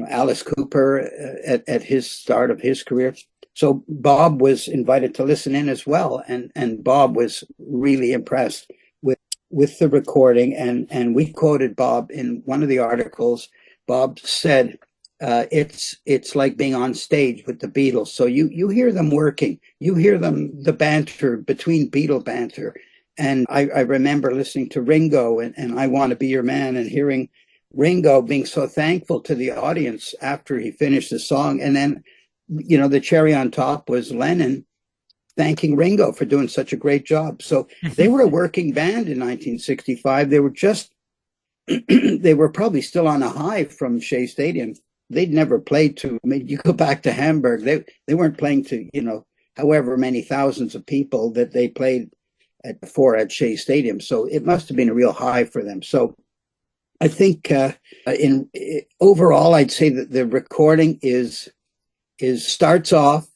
Alice Cooper at his start of his career. So Bob was invited to listen in as well, and Bob was really impressed with the recording, and we quoted Bob in one of the articles. Bob said, it's like being on stage with the Beatles. So you hear them working, you hear the banter between Beatle banter. And I remember listening to Ringo and I Want to Be Your Man, and hearing Ringo being so thankful to the audience after he finished the song. And then, the cherry on top was Lennon thanking Ringo for doing such a great job. So they were a working band in 1965. They were they were probably still on a high from Shea Stadium. They'd never played to, you go back to Hamburg, they weren't playing to, however many thousands of people that they played before at Shea Stadium. So it must have been a real high for them. So I think overall, I'd say that the recording starts off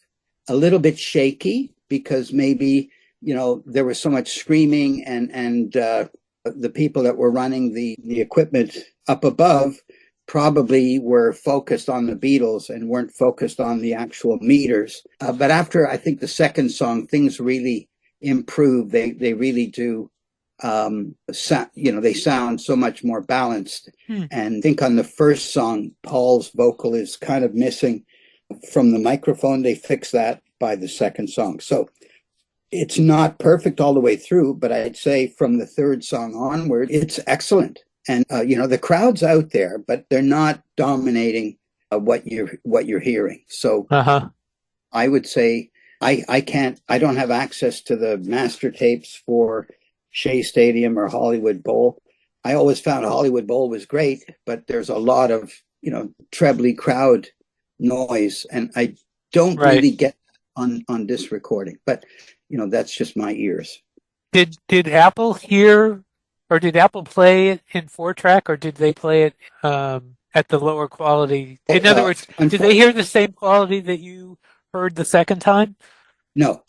a little bit shaky because maybe, there was so much screaming and the people that were running the equipment up above probably were focused on the Beatles and weren't focused on the actual meters. But after, I think, the second song, things really improve. They really do. They sound so much more balanced. And I think on the first song, Paul's vocal is kind of missing from the microphone. They fix that by the second song. So it's not perfect all the way through, but I'd say from the third song onward, it's excellent. And the crowd's out there, but they're not dominating what you're hearing. So I would say I don't have access to the master tapes for Shea Stadium or Hollywood Bowl. I always found Hollywood Bowl was great, but there's a lot of, trebly crowd noise, and I don't really get on this recording. But, that's just my ears. Did Apple hear, or did Apple play it in 4-track, or did they play it at the lower quality? In other words, did they hear the same quality that you heard the second time? No.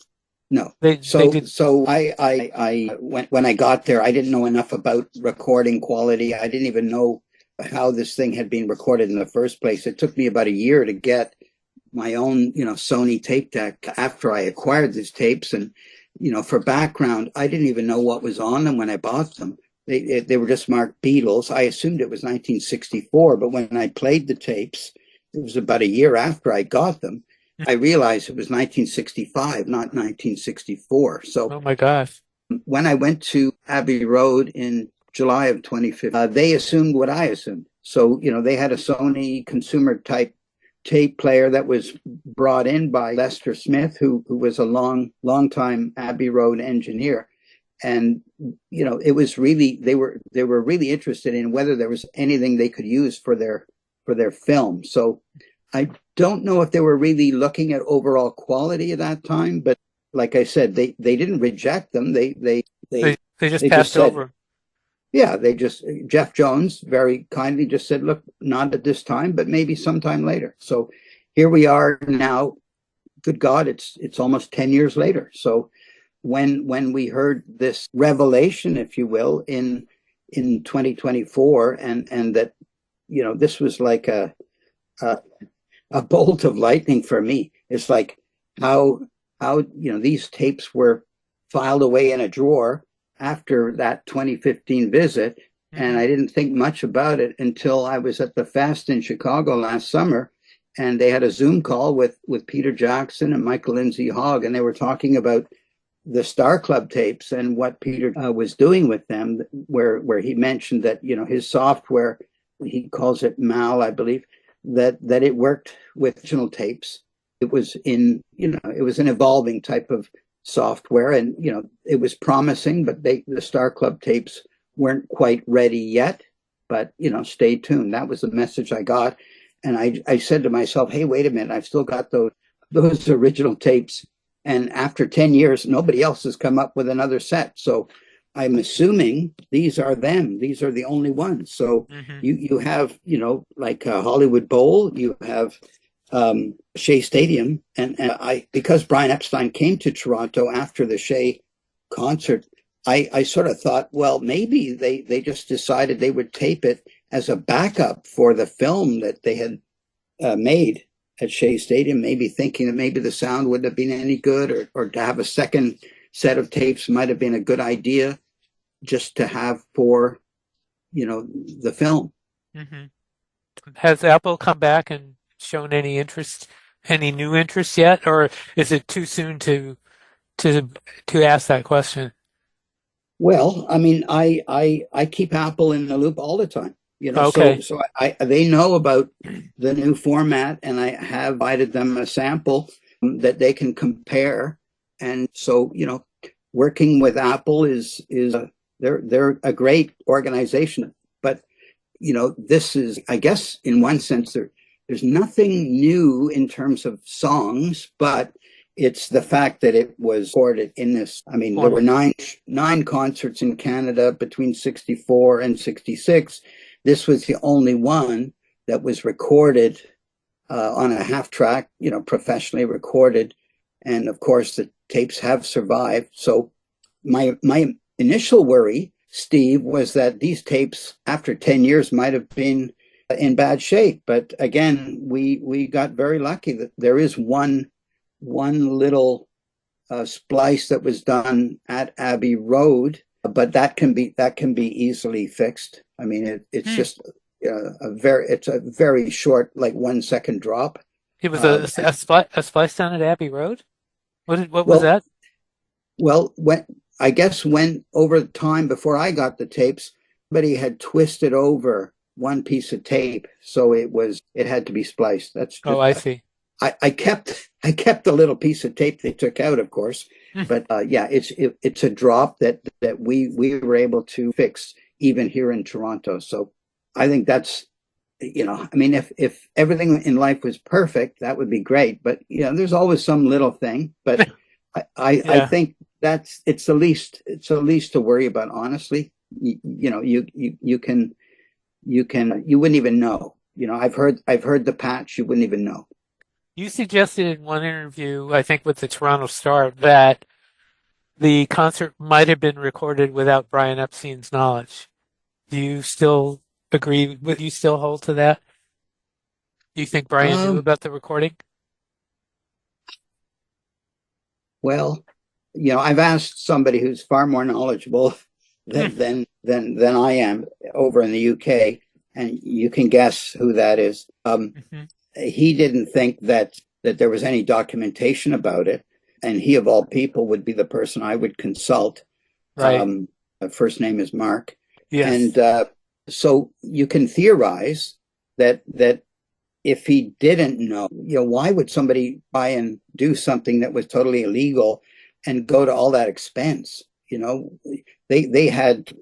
No. They did. So when I got there, I didn't know enough about recording quality. I didn't even know how this thing had been recorded in the first place. It took me about a year to get my own, Sony tape deck after I acquired these tapes. And, for background, I didn't even know what was on them when I bought them. They were just marked Beatles. I assumed it was 1964, but when I played the tapes, it was about a year after I got them. I realized it was 1965, not 1964. So, Oh my gosh. when I went to Abbey Road in July of 2015, they assumed what I assumed. So, they had a Sony consumer type tape player that was brought in by Lester Smith, who was a long time Abbey Road engineer. And, it was really, they were really interested in whether there was anything they could use for their film. So I don't know if they were really looking at overall quality at that time, but like I said, they didn't reject them. They just passed said, over. Yeah, Jeff Jones very kindly just said, look, not at this time, but maybe sometime later. So here we are now. Good God, it's almost 10 years later. So when we heard this revelation, if you will, in 2024, and that, this was like a bolt of lightning for me. It's like how these tapes were filed away in a drawer after that 2015 visit, and I didn't think much about it until I was at the Fest in Chicago last summer, and they had a Zoom call with Peter Jackson and Michael Lindsay Hogg, and they were talking about the Star Club tapes and what Peter was doing with them, where he mentioned that his software, he calls it MAL, I believe, that it worked with original tapes. It was an evolving type of software, and it was promising, but the Star Club tapes weren't quite ready yet. But stay tuned. That was the message I got, and I said to myself, "Hey, wait a minute! I've still got those original tapes, and after 10 years, nobody else has come up with another set. So I'm assuming these are them. These are the only ones. So you have like Hollywood Bowl, you have Shea Stadium, and because Brian Epstein came to Toronto after the Shea concert, I sort of thought, well, maybe they just decided they would tape it as a backup for the film that they had made at Shea Stadium, maybe thinking that maybe the sound wouldn't have been any good, or to have a second set of tapes might have been a good idea just to have for the film. Has Apple come back and shown any interest, any new interest yet, or is it too soon to ask that question? Well, I mean, I keep Apple in the loop all the time, Okay. so they know about the new format, and I have provided them a sample that they can compare. And so, working with Apple is they're a great organization, but this is, I guess, in one sense, there's nothing new in terms of songs, but it's the fact that it was recorded in this. I mean, there were nine concerts in Canada between 64 and 66. This was the only one that was recorded on a half track, professionally recorded. And of course, the tapes have survived. So my initial worry, Steve, was that these tapes, after 10 years, might have been in bad shape. But again, we got very lucky that there is one little splice that was done at Abbey Road, but that can be easily fixed. I mean, it's just it's a very short, like 1 second drop. It was a splice down at Abbey Road. What was that? Well, when over time before I got the tapes, somebody had twisted over one piece of tape, so it had to be spliced. That's just, I see. I kept the little piece of tape they took out, of course, but it's a drop that we were able to fix even here in Toronto. So I think that's, I mean, if everything in life was perfect, that would be great. But there's always some little thing. But I think it's the least to worry about. Honestly, you wouldn't even know. I've heard the patch. You wouldn't even know. You suggested in one interview, I think with the Toronto Star, that the concert might have been recorded without Brian Epstein's knowledge. Do you still agree with, you still hold to that? Do you think Brian knew Um, about the recording? well, I've asked somebody who's far more knowledgeable Hmm. than I am over in the UK, and you can guess who that is. Mhm. He didn't think that there was any documentation about it, and he of all people would be the person I would consult. Right. First name is Mark, Yes. and so you can theorize that if he didn't know, why would somebody try and do something that was totally illegal and go to all that expense? They had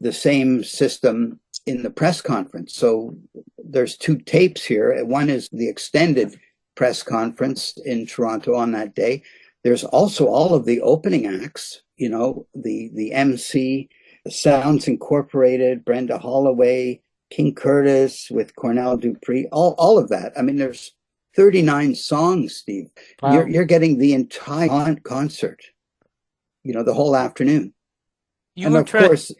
the same system in the press conference. So there's two tapes here. One is the extended press conference in Toronto on that day. There's also all of the opening acts. The MC, Sounds Incorporated, Brenda Holloway, King Curtis with Cornell Dupree, all of that. I mean, there's 39 songs, Steve. Wow. You're getting the entire concert, the whole afternoon. You And were of trying. course,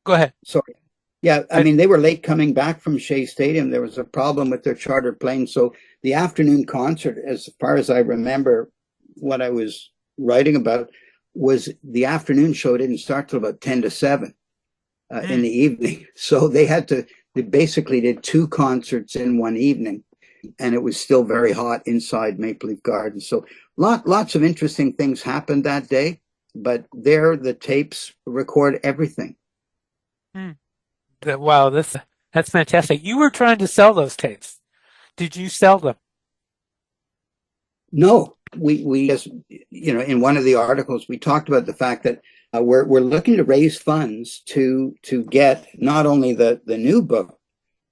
Go ahead. sorry. Yeah, I I, mean, they were late coming back from Shea Stadium. There was a problem with their chartered plane. So the afternoon concert, as far as I remember, what I was writing about was the afternoon show didn't start till about 10 to 7 in mm, the evening. So they basically did two concerts in one evening, and it was still very hot inside Maple Leaf Gardens. So lots of interesting things happened that day, but there the tapes record everything. mm. Wow, that's fantastic. You were trying to sell those tapes. Did you sell them? No, we just in one of the articles we talked about the fact that we're looking to raise funds to get not only the new book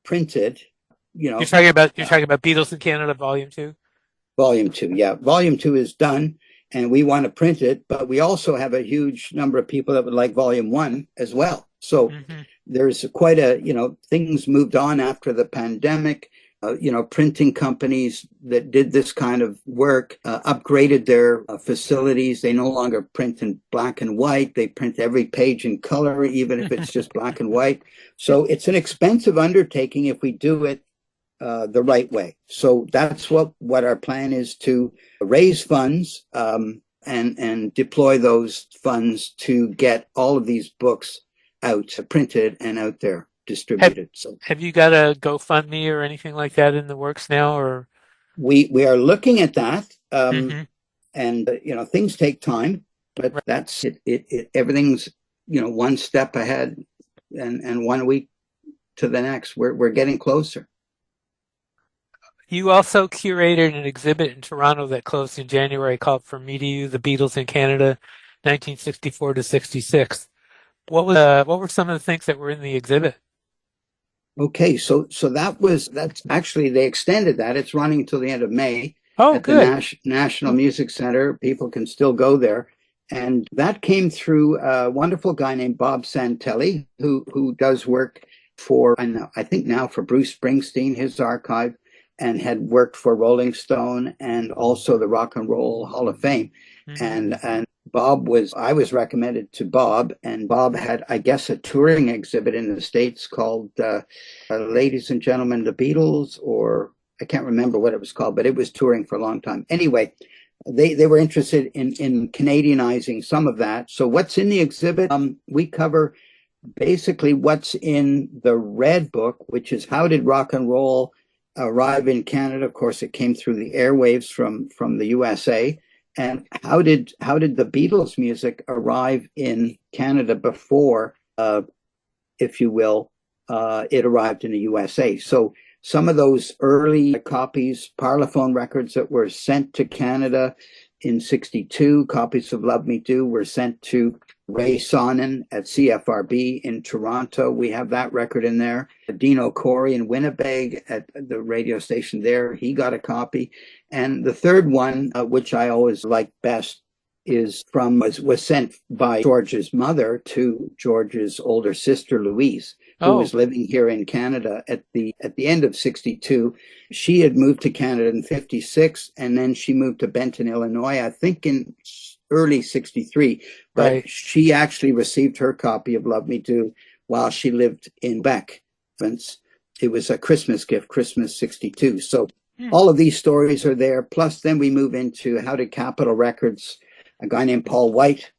printed, you You're know, talking about you're uh, talking about Beatles in Canada Volume 2? volume two. Yeah, volume two is done, and we want to print it, but we also have a huge number of people that would like volume one as well. So Hmm. there's quite a things moved on after the pandemic. Printing companies that did this kind of work upgraded their facilities. They no longer print in black and white. They print every page in color, even if it's just black and white. So it's an expensive undertaking if we do it the right way. So that's what our plan is, to raise funds and deploy those funds to get all of these books out, printed and out there Have distributed. So Have you got a GoFundMe or anything like that in the works now? Or we are looking at that, hmm. and things take time, but Right. that's it. Everything's one step ahead, and 1 week to the next. We're getting closer. You also curated an exhibit in Toronto that closed in January called "From Me to You: The Beatles in Canada, 1964 to 66." What were some of the things that were in the exhibit? Okay, so that's actually, they extended that. It's running until the end of May Oh, at the good. National Music Center. People can still go there. And that came through a wonderful guy named Bob Santelli, who does work for, I think now for Bruce Springsteen, his archive, and had worked for Rolling Stone and also the Rock and Roll Hall of Fame. Hmm. And I was recommended to Bob, and Bob had, I guess, a touring exhibit in the States called Ladies and Gentlemen, the Beatles, or I can't remember what it was called, but it was touring for a long time. Anyway, they were interested in Canadianizing some of that. So what's in the exhibit? We cover basically what's in the Red Book, which is how did rock and roll arrive in Canada? Of course, it came through the airwaves from the USA. And how did the Beatles music arrive in Canada before, if you will, it arrived in the USA? So some of those early copies, Parlophone records that were sent to Canada in 62, copies of Love Me Do were sent to Ray Sonnen at CFRB in Toronto. We have that record in there. Dino Corey in Winnipeg at the radio station there, he got a copy. And the third one, which I always like best, was sent by George's mother to George's older sister Louise, who Oh, was living here in Canada at the end of 62. She had moved to Canada in 56, and then she moved to Benton, Illinois, I think in early 63, but Right. she actually received her copy of Love Me Do while she lived in Beck. It was a Christmas gift, Christmas 62. So all of these stories are there. Plus, then we move into how did Capitol Records, a guy named Paul White,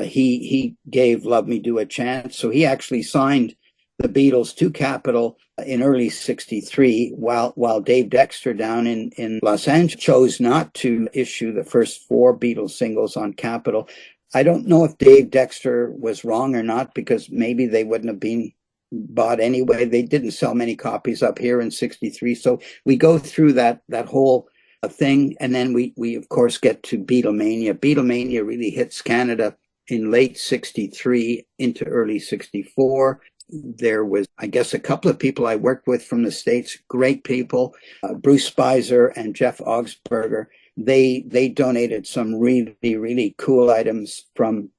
he gave Love Me Do a chance. So he actually signed the Beatles to Capitol in early 63, while Dave Dexter down in Los Angeles chose not to issue the first 4 Beatles singles on Capitol. I don't know if Dave Dexter was wrong or not, because maybe they wouldn't have been bought anyway. They didn't sell many copies up here in 63. So we go through that whole thing. And then we of course get to Beatlemania. Beatlemania really hits Canada in late 63 into early 64. There was, I guess, a couple of people I worked with from the States, great people, Bruce Spicer and Jeff Augsburger. They donated some really, really cool items from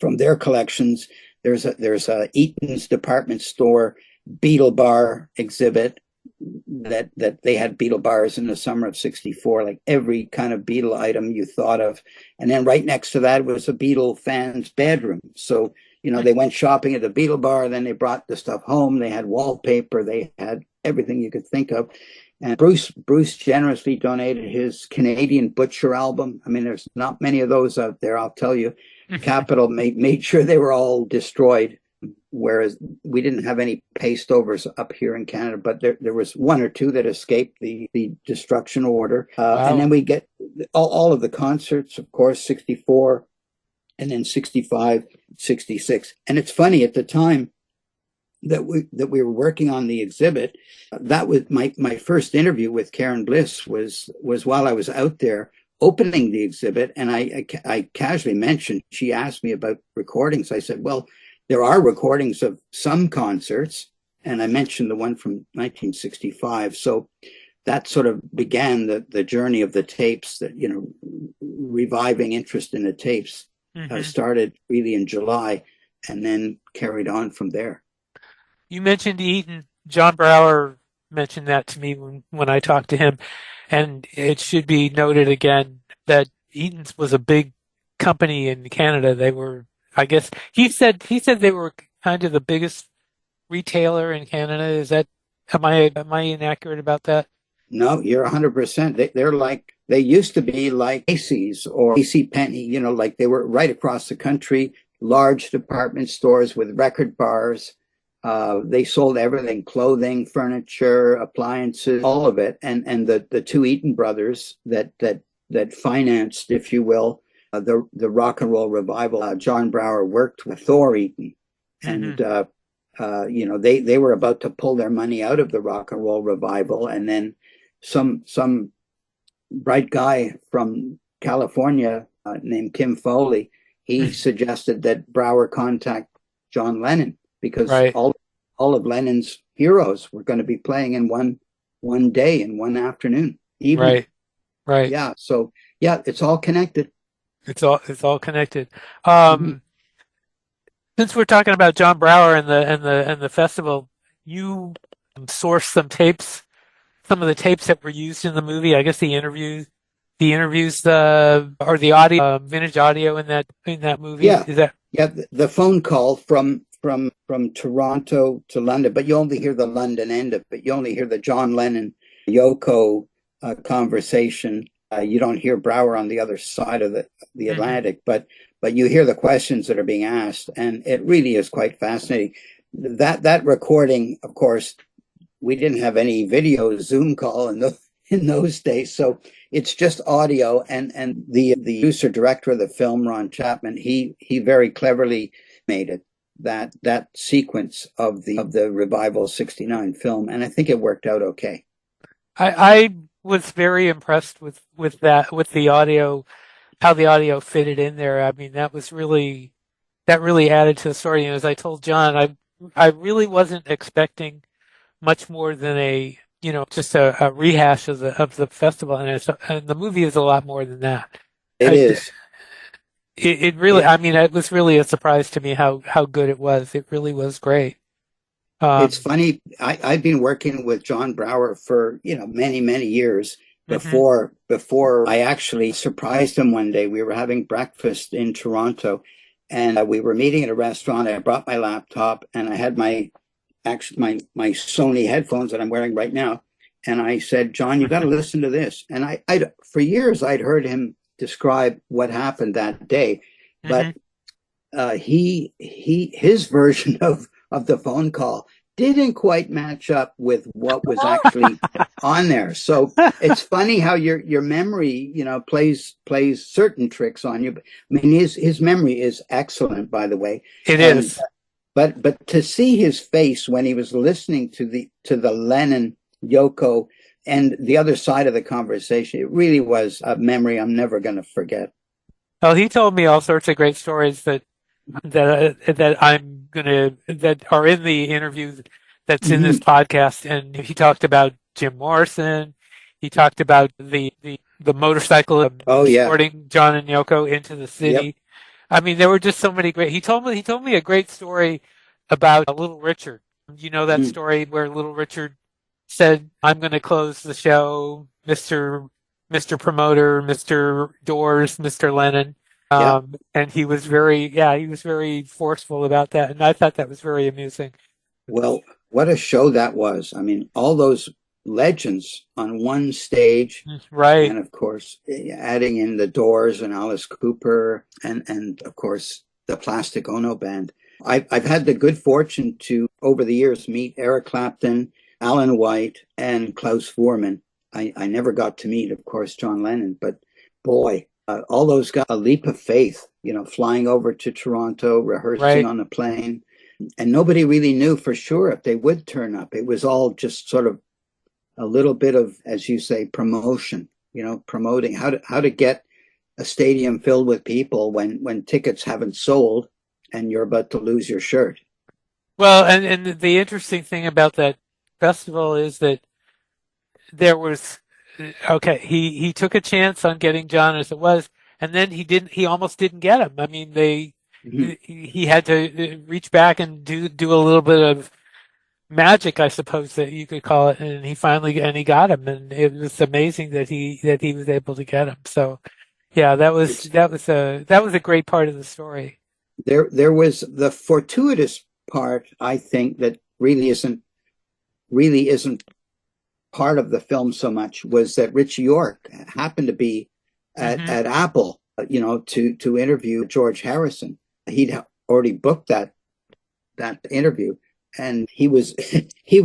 their collections. There's a Eaton's department store Beatle bar exhibit that they had Beatle bars in the summer of 64, like every kind of Beatle item you thought of. And then right next to that was a Beatle fan's bedroom. So, they went shopping at the Beatle bar, then they brought the stuff home. They had wallpaper, they had everything you could think of. And Bruce generously donated his Canadian Butcher album. I mean, there's not many of those out there, I'll tell you. Capitol made sure they were all destroyed, whereas we didn't have any pastovers up here in Canada, but there was 1 or 2 that escaped the destruction order. Wow. And then we get all of the concerts, of course, 64, and then 65, 66. And it's funny, at the time that we were working on the exhibit, that was my first interview with Karen Bliss was while I was out there opening the exhibit, and I casually mentioned, she asked me about recordings. I said, well, there are recordings of some concerts, and I mentioned the one from 1965. So that sort of began the journey of the tapes, that, reviving interest in the tapes started really in July and then carried on from there. You mentioned Eaton. John Brower mentioned that to me when I talked to him. And it should be noted again that Eaton's was a big company in Canada. They were, I guess, he said they were kind of the biggest retailer in Canada. Is that, am I inaccurate about that? No, you're 100%. They're like, they used to be like Macy's or AC Penny, like they were right across the country, large department stores with record bars. They sold everything, clothing, furniture, appliances, all of it. And the 2 Eaton brothers that financed, if you will, the rock and roll revival. John Brower worked with Thor Eaton, and they were about to pull their money out of the rock and roll revival, and then some bright guy from California named Kim Foley, he suggested that Brower contact John Lennon, because all of Lennon's heroes were going to be playing in one day, in one afternoon, evening. Right. Yeah. So yeah, it's all connected. It's all connected. Since we're talking about John Brower and the festival, you sourced some tapes, some of the tapes that were used in the movie. I guess the interviews, or the audio, vintage audio in that movie. Yeah. Is that? Yeah. The phone call from Toronto to London, but you only hear the London end of it. You only hear the John Lennon Yoko conversation. You don't hear Brower on the other side of the Atlantic, but you hear the questions that are being asked, and it really is quite fascinating. That recording, of course, we didn't have any video Zoom call in those days, so it's just audio. And the producer director of the film, Ron Chapman, he very cleverly made it that sequence of the Revival 69 film, and I think it worked out okay. I was very impressed with the audio, how the audio fitted in there. I mean, that really added to the story. And as I told John, I really wasn't expecting much more than just a rehash of the festival, and the movie is a lot more than that. It is. It really, yeah. I mean, it was really a surprise to me how good it was. It really was great. It's funny. I've been working with John Brower for, many, many years. before I actually surprised him one day. We were having breakfast in Toronto, and we were meeting at a restaurant. I brought my laptop, and I had my Sony headphones that I'm wearing right now. And I said, John, you got to listen to this. And I for years I'd heard him describe what happened that day, but his version of the phone call didn't quite match up with what was actually on there. So it's funny how your memory, plays certain tricks on you. I mean, his memory is excellent, by the way. It is. But to see his face when he was listening to the Lennon, Yoko, and the other side of the conversation, it really was a memory I'm never going to forget. Well, he told me all sorts of great stories that that are in the interview that's in this podcast. And he talked about Jim Morrison. He talked about the motorcycle escorting John and Yoko into the city. Yep. I mean, there were just so many great. He told me a great story about Little Richard. You know that story where Little Richard said, "I'm going to close the show, Mr. Promoter, Mr. Doors, Mr. Lennon." And he was very forceful about that. And I thought that was very amusing. Well, what a show that was. I mean, all those legends on one stage. Right. And of course, adding in the Doors and Alice Cooper and of course, the Plastic Ono Band. I've had the good fortune to, over the years, meet Eric Clapton, Alan White, and Klaus Voormann. I never got to meet, of course, John Lennon, but boy, all those got a leap of faith, flying over to Toronto, rehearsing on a plane. And nobody really knew for sure if they would turn up. It was all just sort of a little bit of, as you say, promotion, promoting how to get a stadium filled with people when tickets haven't sold and you're about to lose your shirt. Well, and the interesting thing about that festival is that there was, he took a chance on getting John as it was, and then he almost didn't get him. I mean, he had to reach back and do a little bit of magic, I suppose that you could call it, and he got him, and it was amazing that he was able to get him. So, yeah, that was a great part of the story. There was the fortuitous part, I think, that really isn't part of the film so much, was that Rich York happened to be at Apple, to interview George Harrison. He'd already booked that interview, and he was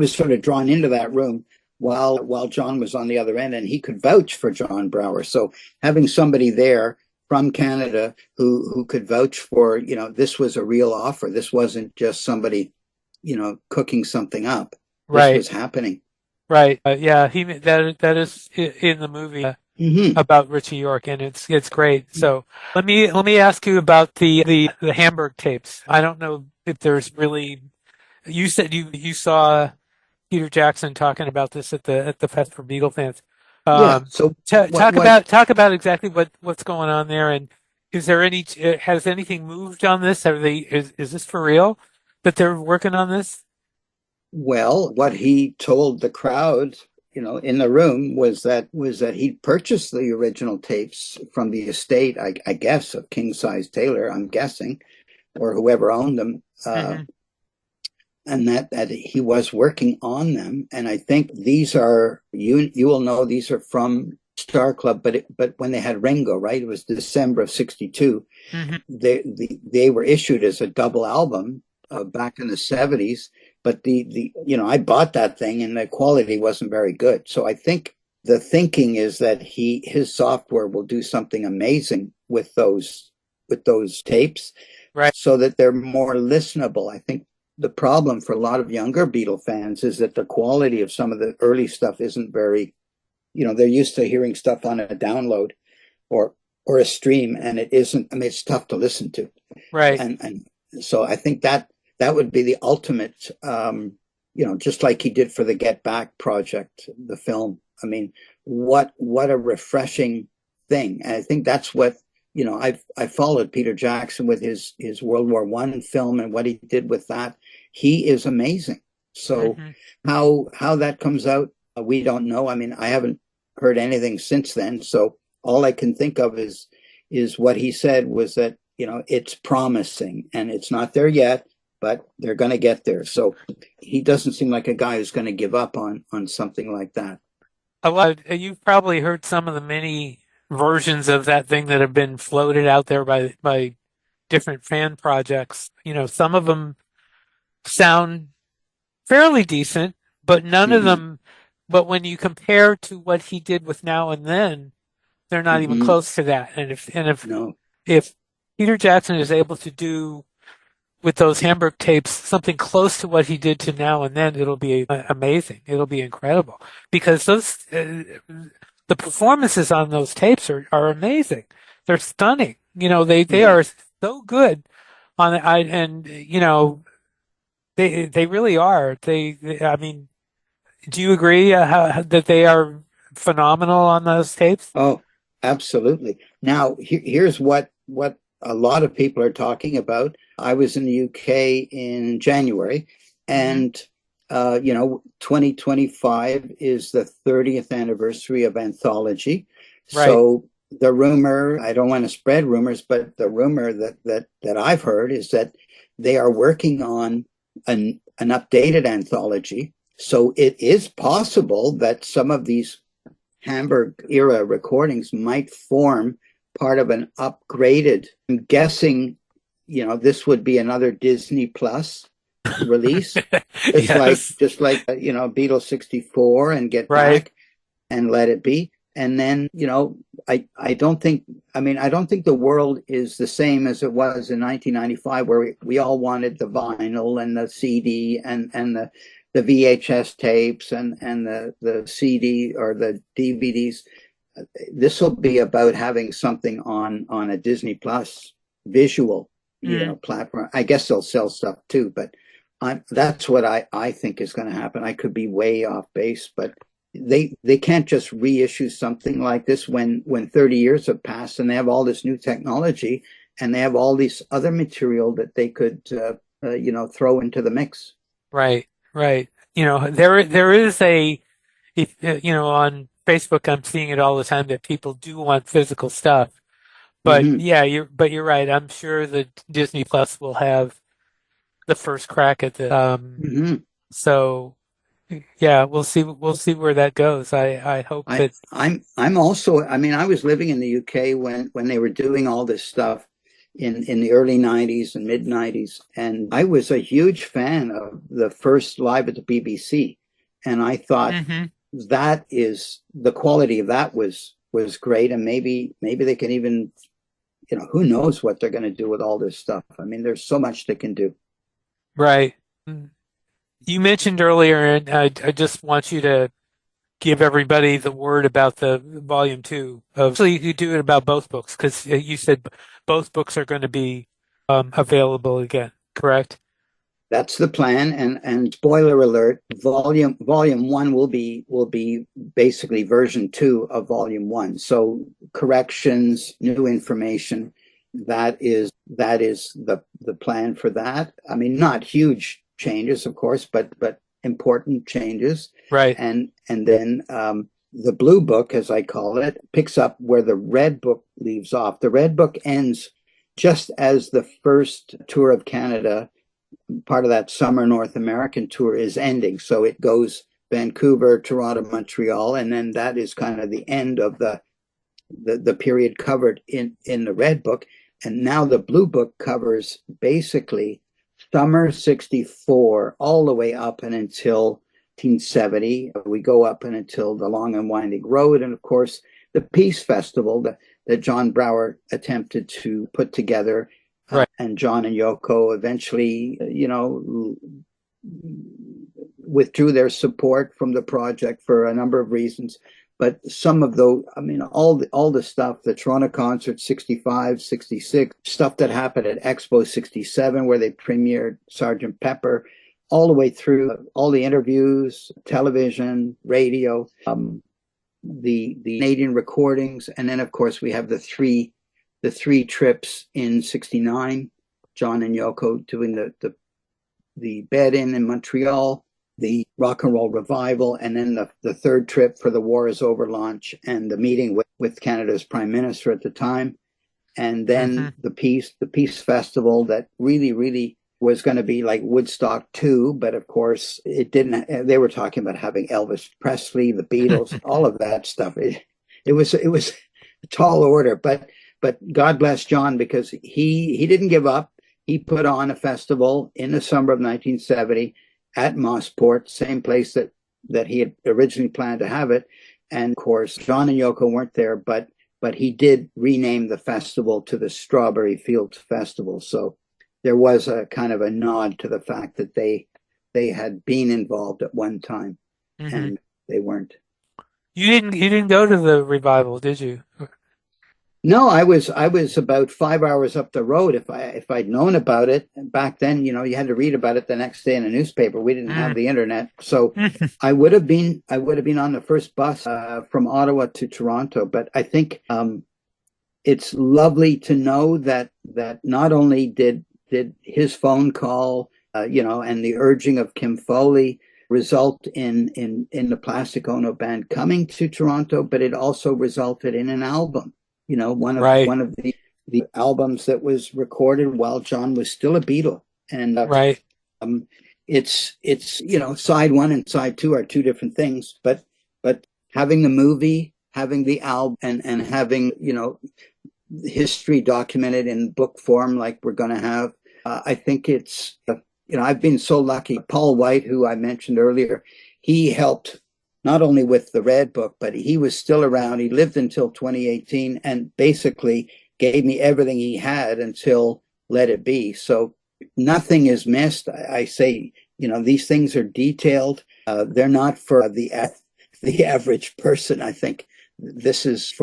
sort of drawn into that room while John was on the other end, and he could vouch for John Brower. So having somebody there from Canada who could vouch for, this was a real offer. This wasn't just somebody, cooking something up. This was happening. Right. That is in the movie about Richie York, and it's great. So let me ask you about the Hamburg tapes. I don't know if there's really. You said you saw Peter Jackson talking about this at the Fest for Beatle fans. So talk about exactly what's going on there, and is there has anything moved on this? Is this for real that they're working on this? Well, what he told the crowd, in the room was that he purchased the original tapes from the estate, I guess, of King Size Taylor, I'm guessing, or whoever owned them, and that he was working on them. And I think these are, you will know, these are from Star Club, but when they had Ringo, right? It was December of '62. They were issued as a double album back in the '70s. But I bought that thing and the quality wasn't very good. So I think the thinking is that his software will do something amazing with those tapes, right? So that they're more listenable. I think the problem for a lot of younger Beatle fans is that the quality of some of the early stuff isn't very, they're used to hearing stuff on a download or a stream, and it isn't. I mean, it's tough to listen to, right? And so I think that would be the ultimate, just like he did for the Get Back project, the film. I mean, what a refreshing thing. And I think that's what, I followed Peter Jackson with his World War I film and what he did with that. He is amazing. So how that comes out, we don't know. I mean, I haven't heard anything since then. So all I can think of is what he said was that, it's promising and it's not there yet, but they're going to get there. So he doesn't seem like a guy who's going to give up on something like that. You've probably heard some of the many versions of that thing that have been floated out there by different fan projects. Some of them sound fairly decent, but none of them. But when you compare to what he did with Now and Then, they're not even close to that. And if Peter Jackson is able to do with those Hamburg tapes something close to what he did to Now and Then, it'll be amazing. It'll be incredible because those the performances on those tapes are amazing. They're stunning. They are so good on it. They really are. I mean, do you agree that they are phenomenal on those tapes? Oh, absolutely. Now, here's what a lot of people are talking about. I was in the UK in January, and 2025 is the 30th anniversary of Anthology. Right. So the rumor, I don't want to spread rumors, but the rumor that I've heard is that they are working on an updated anthology. So it is possible that some of these Hamburg era recordings might form part of an upgraded. I'm guessing, this would be another Disney Plus release. Yes. just like Beatles 64 and Get Right. Back and Let It Be. And then, I don't think the world is the same as it was in 1995, where we all wanted the vinyl and the CD and the VHS tapes and the CD or the DVDs. This will be about having something on a Disney Plus visual, platform. I guess they'll sell stuff too, but that's what I think is going to happen. I could be way off base, but they can't just reissue something like this when 30 years have passed and they have all this new technology and they have all this other material that they could throw into the mix. Right. There is on Facebook, I'm seeing it all the time that people do want physical stuff. But you're right. I'm sure that Disney Plus will have the first crack at the. So, yeah, we'll see where that goes. I hope that. I'm also. I mean, I was living in the UK when they were doing all this stuff in the early 90s and mid 90s, and I was a huge fan of the first Live at the BBC, and I thought that is the quality of that was great, and maybe they can even, who knows what they're going to do with all this stuff. I mean, there's so much they can do. Right. You mentioned earlier, and I just want you to give everybody the word about the volume 2 of. Actually, you do it about both books because you said both books are going to be available again, correct? That's the plan, and spoiler alert: volume 1 will be basically version 2 of volume 1. So corrections, new information. That is the plan for that. I mean, not huge changes, of course, but important changes. Right. And then the blue book, as I call it, picks up where the red book leaves off. The red book ends just as the first tour of Canada, part of that summer North American tour, is ending. So it goes Vancouver, Toronto, Montreal, and then that is kind of the end of the period covered in the red book. And now the blue book covers basically summer 64 all the way up and until 1970. We go up and until the Long and Winding Road, and of course the Peace Festival that John Brower attempted to put together. Right. And John and Yoko eventually, withdrew their support from the project for a number of reasons. But some of all the stuff, the Toronto concert, 65, 66, stuff that happened at Expo 67, where they premiered Sgt. Pepper, all the way through all the interviews, television, radio, the Canadian recordings. And then, of course, we have the three trips in 69, John and Yoko doing the bed in Montreal, the rock and roll revival, and then the third trip for the War is Over launch and the meeting with Canada's Prime Minister at the time. And then the Peace Festival that really was going to be like Woodstock 2, but of course it didn't. They were talking about having Elvis Presley, the Beatles, all of that stuff. It was a tall order, but God bless John, because he didn't give up. He put on a festival in the summer of 1970 at Mossport, same place that he had originally planned to have it. And of course, John and Yoko weren't there, but he did rename the festival to the Strawberry Fields Festival. So there was a kind of a nod to the fact that they had been involved at one time, and they weren't. You didn't go to the revival, did you? No, I was about 5 hours up the road. If I'd known about it back then, you had to read about it the next day in a newspaper. We didn't have the internet, so I would have been on the first bus from Ottawa to Toronto. But I think it's lovely to know that not only did his phone call, and the urging of Kim Foley result in the Plastic Ono Band coming to Toronto, but it also resulted in an album. One of the albums that was recorded while John was still a Beatle. And it's side one and side two are two different things, but having the movie, having the album, and having history documented in book form like we're going to have, I think it's I've been so lucky. Paul White, who I mentioned earlier, he helped not only with the Red Book, but he was still around. He lived until 2018 and basically gave me everything he had until Let It Be. So nothing is missed. I say, these things are detailed. They're not for the average person. I think this is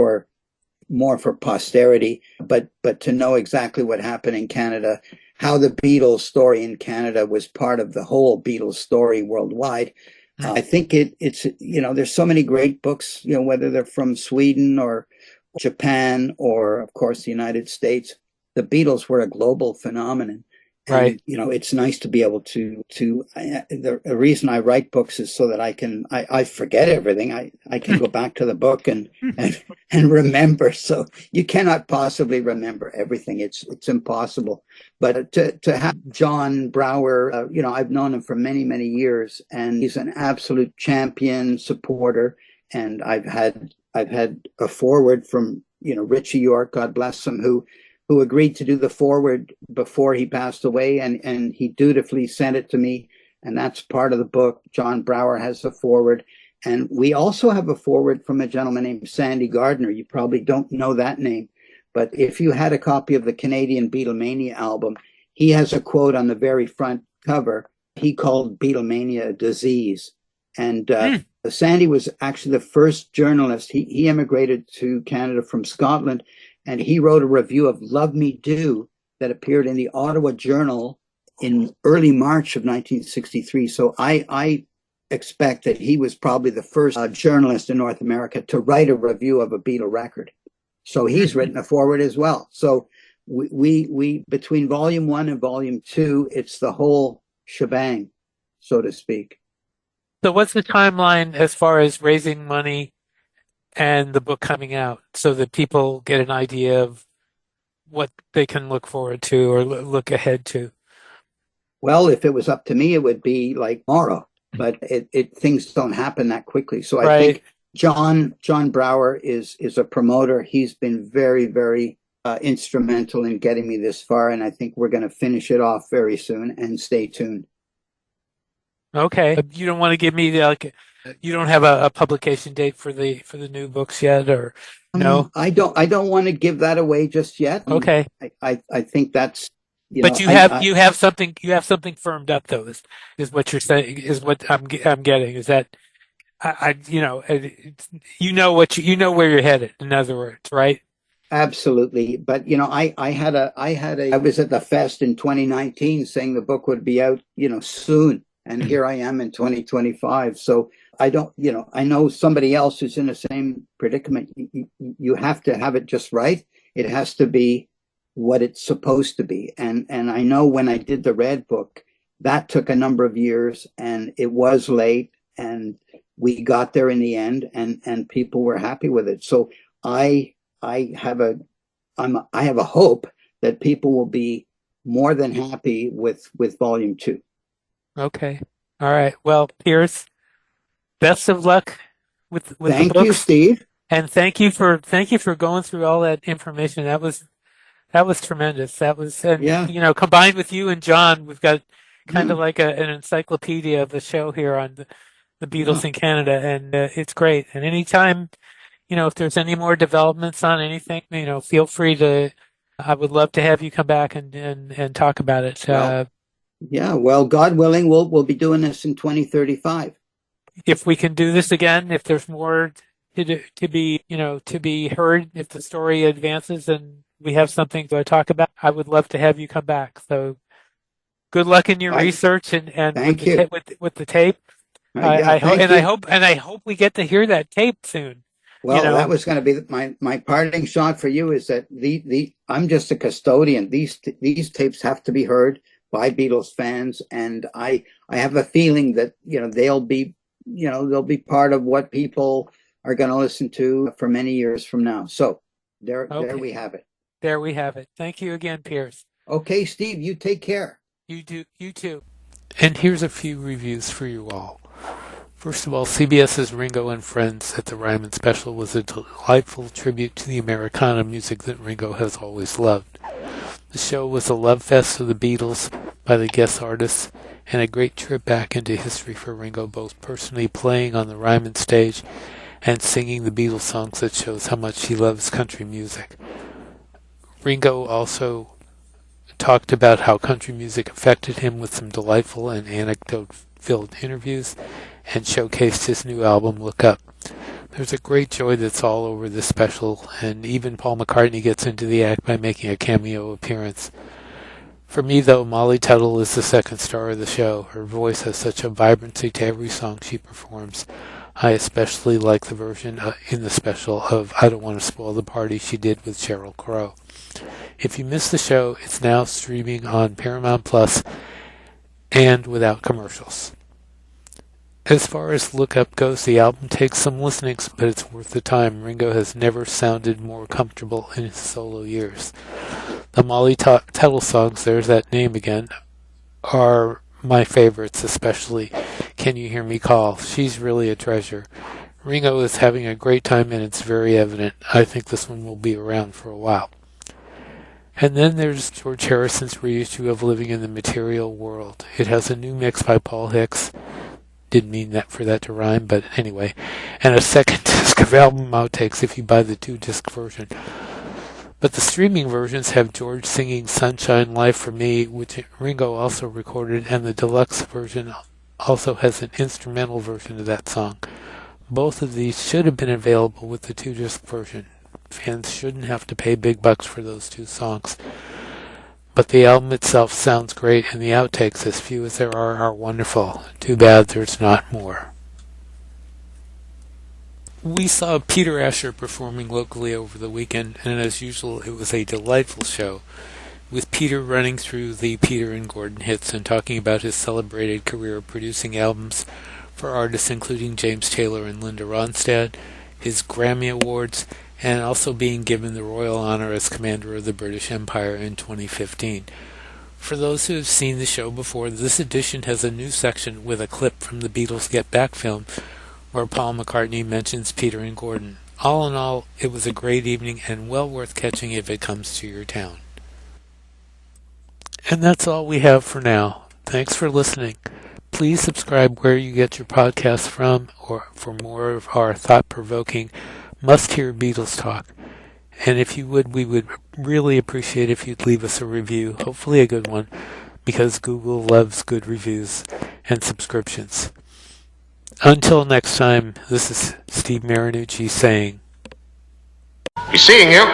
more for posterity, but to know exactly what happened in Canada, how the Beatles story in Canada was part of the whole Beatles story worldwide. I think it's there's so many great books, whether they're from Sweden or Japan or, of course, the United States. The Beatles were a global phenomenon. And, it's nice to be able to the reason I write books is so that I forget everything. I can go back to the book and remember. So you cannot possibly remember everything. It's impossible. But to have John Brower, I've known him for many, many years, and he's an absolute champion supporter. And I've had a forward from, Richie York, God bless him, who agreed to do the forward before he passed away, and he dutifully sent it to me, and that's part of the book. John Brower has a forward, and we also have a forward from a gentleman named Sandy Gardner. You probably don't know that name, but if you had a copy of the Canadian Beatlemania album, he has a quote on the very front cover. He called Beatlemania a disease, and Sandy was actually the first journalist. He immigrated to Canada from Scotland, and he wrote a review of Love Me Do that appeared in the Ottawa Journal in early March of 1963. So I expect that he was probably the first journalist in North America to write a review of a Beatle record. So he's written a forward as well. So we between volume 1 and volume 2, it's the whole shebang, so to speak. So what's the timeline as far as raising money and the book coming out, so that people get an idea of what they can look forward to or look ahead to? Well, if it was up to me, it would be like tomorrow, but things don't happen that quickly. So I think John Brower is a promoter. He's been very, very instrumental in getting me this far, and I think we're going to finish it off very soon, and stay tuned. Okay. You don't want to give me you don't have a publication date for the new books yet, or no? I don't want to give that away just yet. Okay. I think that's, but you have something firmed up, though, is what you're saying, is what I'm getting, is that you know where you're headed, in other words, right? Absolutely. But I was at the fest in 2019 saying the book would be out, soon. And here I am in 2025. So I know somebody else who's in the same predicament. You have to have it just right. It has to be what it's supposed to be. And I know when I did the Red Book, that took a number of years, and it was late, and we got there in the end, and people were happy with it. So I have a hope that people will be more than happy with volume 2. Okay. All right. Well, Piers, best of luck with the books. Thank you, Steve. And thank you for going through all that information. That was tremendous. That was, combined with you and John, we've got kind of like an encyclopedia of the show here on the Beatles in Canada, and it's great. And anytime, if there's any more developments on anything, feel free to. I would love to have you come back and talk about it. Well, God willing, we'll be doing this in 2035. If we can do this again, if there's more to be heard, if the story advances and we have something to talk about, I would love to have you come back. So good luck in your research and with the tape. I hope we get to hear that tape soon. Well, that was going to be my parting shot for you, is that I'm just a custodian. These tapes have to be heard by Beatles fans, and I have a feeling that they'll be part of what people are going to listen to for many years from now. So there we have it. There we have it. Thank you again, Piers. Okay, Steve, you take care. You too. And here's a few reviews for you all. First of all, CBS's Ringo and Friends at the Ryman Special was a delightful tribute to the Americana music that Ringo has always loved. The show was a love fest of the Beatles by the guest artists, and a great trip back into history for Ringo, both personally playing on the Ryman stage and singing the Beatles songs that shows how much he loves country music. Ringo also talked about how country music affected him with some delightful and anecdote-filled interviews, and showcased his new album, Look Up. There's a great joy that's all over this special, and even Paul McCartney gets into the act by making a cameo appearance. For me, though, Molly Tuttle is the second star of the show. Her voice has such a vibrancy to every song she performs. I especially like the version in the special of I Don't Want to Spoil the Party she did with Sheryl Crow. If you missed the show, it's now streaming on Paramount Plus and without commercials. As far as Look Up goes, the album takes some listening, but it's worth the time. Ringo has never sounded more comfortable in his solo years. The Molly Tuttle songs, there's that name again, are my favorites, especially Can You Hear Me Call? She's really a treasure. Ringo is having a great time, and it's very evident. I think this one will be around for a while. And then there's George Harrison's reissue of Living in the Material World. It has a new mix by Paul Hicks. Didn't mean that for that to rhyme, but anyway. And a second disc of album outtakes if you buy the 2-disc version. But the streaming versions have George singing Sunshine Life for Me, which Ringo also recorded, and the deluxe version also has an instrumental version of that song. Both of these should have been available with the 2-disc version. Fans shouldn't have to pay big bucks for those 2 songs. But the album itself sounds great, and the outtakes, as few as there are wonderful. Too bad there's not more. We saw Peter Asher performing locally over the weekend, and as usual, it was a delightful show, with Peter running through the Peter and Gordon hits and talking about his celebrated career producing albums for artists including James Taylor and Linda Ronstadt, his Grammy Awards, and also being given the royal honor as Commander of the British Empire in 2015. For those who have seen the show before, this edition has a new section with a clip from the Beatles' Get Back film, where Paul McCartney mentions Peter and Gordon. All in all, it was a great evening and well worth catching if it comes to your town. And that's all we have for now. Thanks for listening. Please subscribe where you get your podcasts from, or for more of our thought-provoking must-hear Beatles talk. And if you would, we would really appreciate if you'd leave us a review, hopefully a good one, because Google loves good reviews and subscriptions. Until next time, this is Steve Marinucci saying, Be seeing you.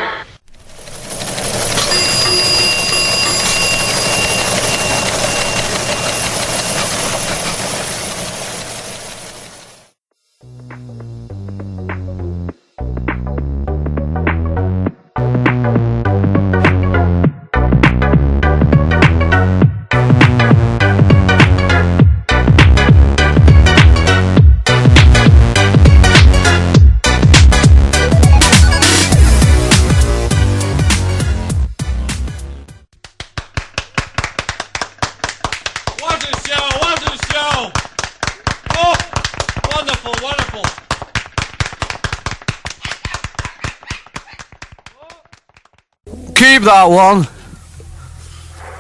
Keep that one.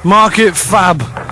Mark it fab.